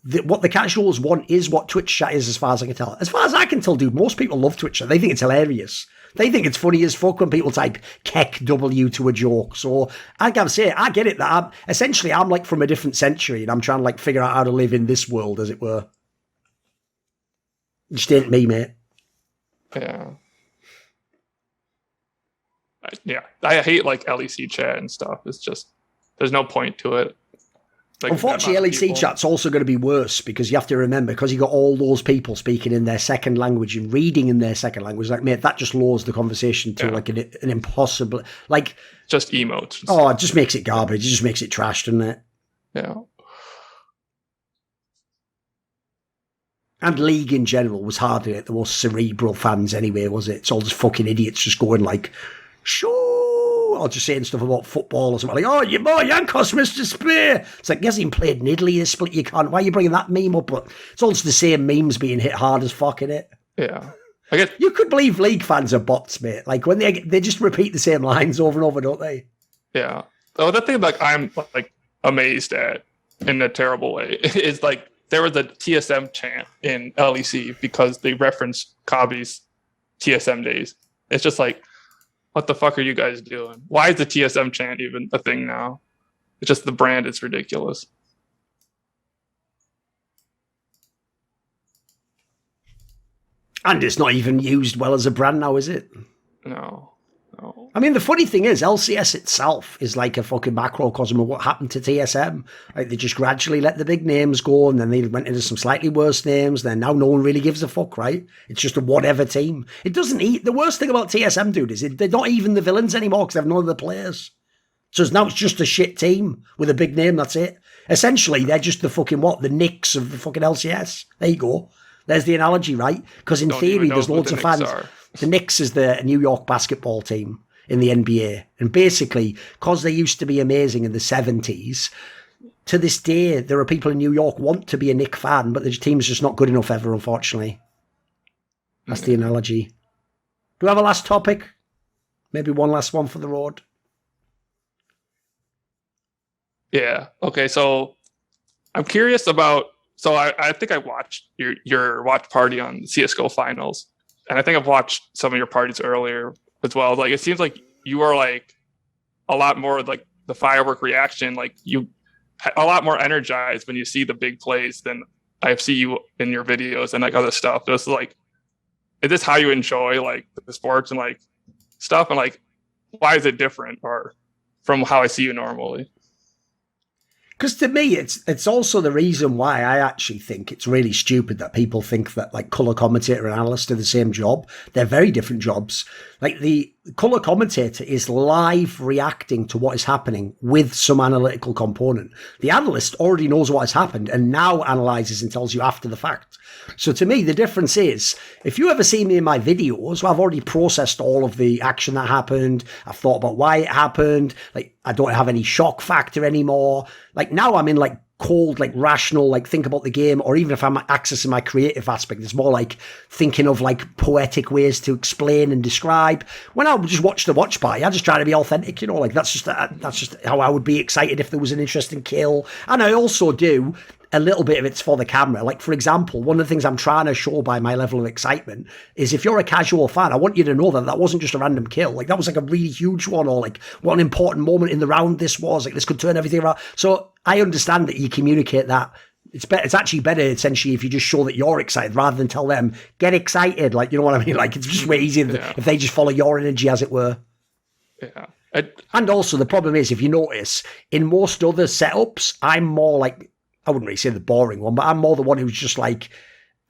that what the casuals want is what Twitch chat is as far as I can tell. As far as I can tell, dude, most people love Twitch chat. They think it's hilarious. They think it's funny as fuck when people type Keck W to a joke. So I gotta say, I get it that I'm like from a different century and I'm trying to like figure out how to live in this world, as it were. Just ain't me, mate. Yeah. I hate like LEC chat and stuff. It's just, there's no point to it. Like, unfortunately, LEC chat's also going to be worse because you have to remember, because you got all those people speaking in their second language and reading in their second language, like, mate, that just lowers the conversation to like an impossible, like, just emotes. Oh, it just makes it garbage. It just makes it trash, doesn't it? Yeah. And League in general was hardly the most cerebral fans anyway, was it? It's all just fucking idiots just going like, sure, or just saying stuff about football or something like, oh, you boy, Yankos, Mr. Spear. It's like, yes, he played in Italy this split, you can't. Why are you bringing that meme up? But it's all just the same memes being hit hard as fuck, innit? Yeah. I guess you could believe League fans are bots, mate. Like when they just repeat the same lines over and over, don't they? Yeah. Oh, the thing like I'm like amazed at in a terrible way is like there was a TSM chant in LEC because they referenced Kabi's TSM days. It's just like, what the fuck are you guys doing? Why is the TSM chant even a thing now? It's just the brand is ridiculous. And it's not even used well as a brand now, is it? No. I mean, the funny thing is, LCS itself is like a fucking macrocosm of what happened to TSM. Like, they just gradually let the big names go, and then they went into some slightly worse names. Then now no one really gives a fuck, right? It's just a whatever team. It doesn't eat. The worst thing about TSM, dude, is they're not even the villains anymore because they have none of the players. So now it's just a shit team with a big name. That's it. Essentially, they're just the fucking the Knicks of the fucking LCS. There you go. There's the analogy, right? Because in theory, there's loads of fans. The Knicks is the New York basketball team in the NBA. And basically, because they used to be amazing in the 70s, to this day, there are people in New York want to be a Knicks fan, but the team's just not good enough ever, unfortunately. That's the analogy. Do we have a last topic? Maybe one last one for the road? Yeah. Okay, so I'm curious about... So I think I watched your watch party on the CSGO finals. And I think I've watched some of your parties earlier as well. Like, it seems like you are like a lot more like the firework reaction. Like, you a lot more energized when you see the big plays than I see you in your videos and like other stuff. Just like, is this how you enjoy like the sports and like stuff? And like, why is it different or from how I see you normally? Because to me, it's also the reason why I actually think it's really stupid that people think that like colour commentator and analyst are the same job. They're very different jobs. Like the colour commentator is live reacting to what is happening with some analytical component. The analyst already knows what has happened and now analyses and tells you after the fact. So to me, the difference is, if you ever see me in my videos, I've already processed all of the action that happened. I've thought about why it happened. Like, I don't have any shock factor anymore. Like, now I'm in like cold, like rational, like think about the game, or even if I'm accessing my creative aspect, it's more like thinking of like poetic ways to explain and describe. When I just watch the watch party, I just try to be authentic, you know, like that's just how I would be excited if there was an interesting kill. And I also do a little bit of it's for the camera. Like, for example, one of the things I'm trying to show by my level of excitement is if you're a casual fan, I want you to know that that wasn't just a random kill. Like, that was like a really huge one, or like what an important moment in the round this was. Like, this could turn everything around. So I understand that you communicate that. It's actually better, essentially, if you just show that you're excited rather than tell them, get excited. Like, you know what I mean? Like, it's just way easier if they just follow your energy, as it were. Yeah. And also, the problem is, if you notice, in most other setups, I'm more like, I wouldn't really say the boring one, but I'm more the one who's just like,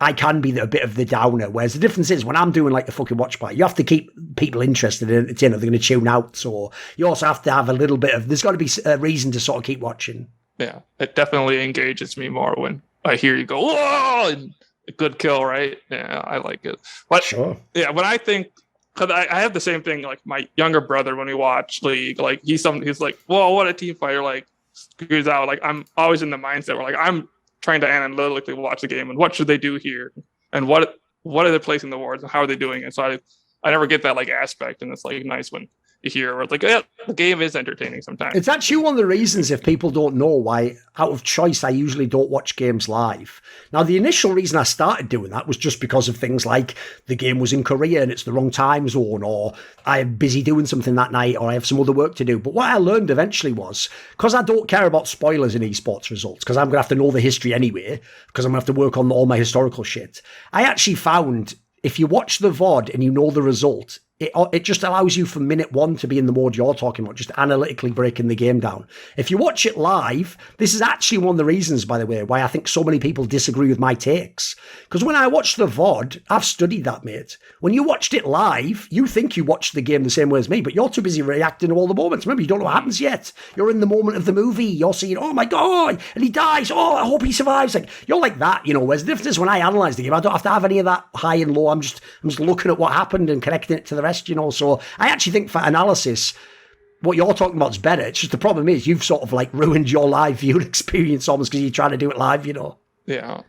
I can be a bit of the downer. Whereas the difference is, when I'm doing like the fucking watch party, you have to keep people interested in it. You know, they're going to tune out. So you also have to have a little bit of, there's got to be a reason to sort of keep watching. Yeah, it definitely engages me more when I hear you go, whoa, and a good kill, right? Yeah, I like it. But sure. Yeah, when I think, because I have the same thing, like my younger brother, when we watch League, like he's like, whoa, what a team fighter, like, screws out. Like, I'm always in the mindset where like I'm trying to analytically watch the game and what should they do here and what are they placing the wards and how are they doing it. So I never get that like aspect, and it's like nice when you hear where it's like, yeah, the game is entertaining sometimes. It's actually one of the reasons, if people don't know, why out of choice I usually don't watch games live. Now, the initial reason I started doing that was just because of things like the game was in Korea and it's the wrong time zone, or I'm busy doing something that night, or I have some other work to do. But what I learned eventually was, because I don't care about spoilers in esports results, because I'm going to have to know the history anyway, because I'm going to have to work on all my historical shit, I actually found if you watch the VOD and you know the result, It just allows you from minute one to be in the mode you're talking about, just analytically breaking the game down. If you watch it live, this is actually one of the reasons, by the way, why I think so many people disagree with my takes. Because when I watch the VOD, I've studied that, mate. When you watched it live, you think you watched the game the same way as me, but you're too busy reacting to all the moments. Remember, you don't know what happens yet. You're in the moment of the movie. You're seeing, oh my God, and he dies. Oh, I hope he survives. Like, you're like that, you know. Whereas the difference is when I analyse the game, I don't have to have any of that high and low. I'm just looking at what happened and connecting it to the rest, you know. So I actually think for analysis, what you're talking about is better. It's just the problem is you've sort of like ruined your live viewing experience almost because you're trying to do it live, you know. Yeah.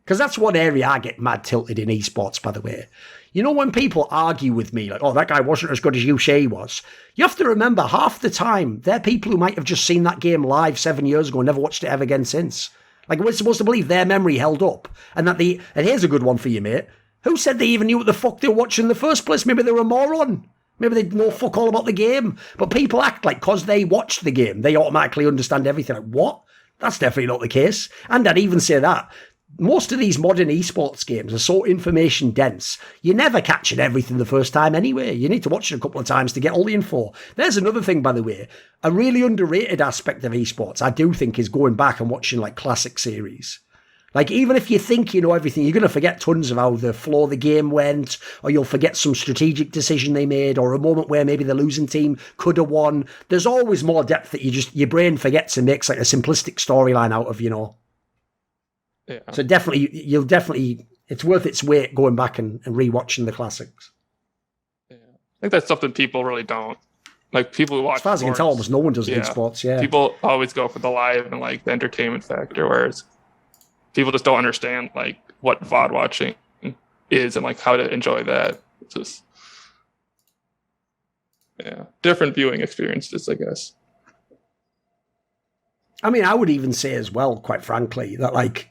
Because that's one area I get mad tilted in esports, by the way. You know, when people argue with me, like, oh, that guy wasn't as good as you say he was, you have to remember half the time they're people who might have just seen that game live 7 years ago and never watched it ever again since. Like, we're supposed to believe their memory held up. And that and here's a good one for you, mate. Who said they even knew what the fuck they were watching in the first place? Maybe they were a moron. Maybe they know fuck all about the game. But people act like because they watched the game, they automatically understand everything. Like, what? That's definitely not the case. And I'd even say that. Most of these modern esports games are so information dense, you're never catching everything the first time anyway. You need to watch it a couple of times to get all the info. There's another thing, by the way, a really underrated aspect of esports, I do think, is going back and watching like classic series. Like, even if you think you know everything, you're going to forget tons of how the flow of the game went, or you'll forget some strategic decision they made, or a moment where maybe the losing team could have won. There's always more depth that your brain forgets and makes like a simplistic storyline out of, you know. Yeah. So it's worth its weight going back and rewatching the classics. Yeah. I think that's something people really don't. Like, people who watch, as far as I can tell, almost no one does in sports. Yeah, people always go for the live and like the entertainment factor, whereas people just don't understand like what VOD watching is and like how to enjoy that. It's just different viewing experiences, I guess. I mean, I would even say as well, quite frankly, that like,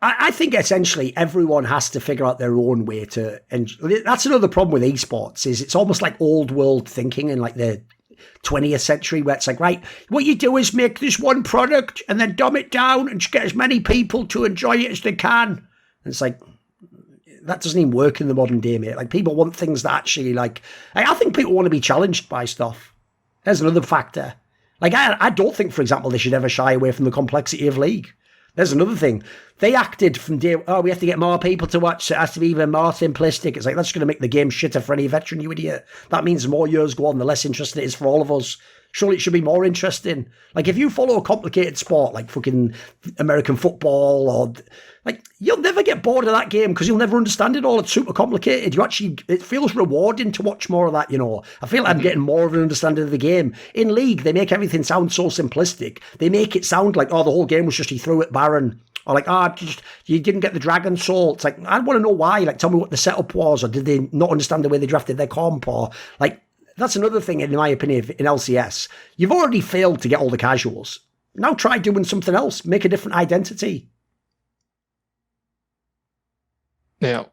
I think essentially everyone has to figure out their own way to, and that's another problem with esports, is it's almost like old world thinking in like the 20th century, where it's like, right, what you do is make this one product and then dumb it down and just get as many people to enjoy it as they can. And it's like, that doesn't even work in the modern day, mate. Like, people want things that actually, like I think people want to be challenged by stuff. There's another factor. Like, I don't think, for example, they should ever shy away from the complexity of League. There's another thing. They acted from day, we have to get more people to watch, so it has to be even more simplistic. It's like, that's going to make the game shitter for any veteran, you idiot. That means the more years go on, the less interesting it is for all of us. Surely it should be more interesting. Like, if you follow a complicated sport like fucking American football, or like, you'll never get bored of that game because you'll never understand it all. It's super complicated. It feels rewarding to watch more of that, you know. I feel like I'm getting more of an understanding of the game. In League, they make everything sound so simplistic. They make it sound like, the whole game was just he threw it Baron. Or like, you didn't get the Dragon Soul. It's like, I want to know why. Like, tell me what the setup was, or did they not understand the way they drafted their comp, or like, that's another thing, in my opinion, in LCS. You've already failed to get all the casuals. Now try doing something else. Make a different identity. Yeah.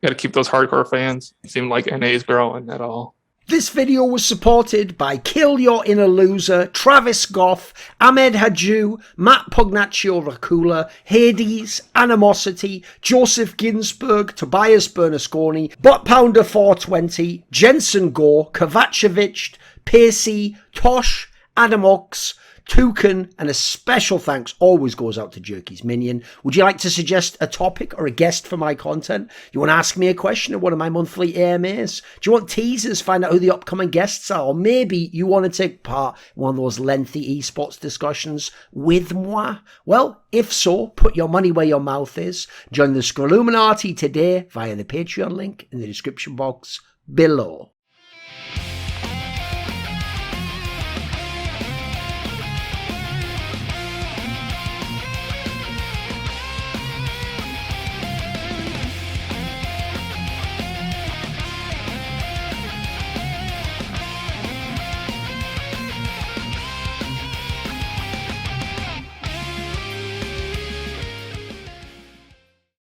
Got to keep those hardcore fans. It seemed like NA is growing at all. This video was supported by Kill Your Inner Loser, Travis Goff, Ahmed Hadjou, Matt Pugnatio Rajcula, Hades, Animosity, Joseph Ginsburg, Tobias Bernasconi, Bot Pounder 420, Jensen Goh, Kovacevicd, Pacy, Tosh, Ochs, Thooorin, and a special thanks always goes out to Jerky's Minion. Would you like to suggest a topic or a guest for my content? You want to ask me a question at one of my monthly AMAs? Do you want teasers, find out who the upcoming guests are? Or maybe you want to take part in one of those lengthy esports discussions with moi? Well, if so, put your money where your mouth is. Join the Scrilluminati today via the Patreon link in the description box below.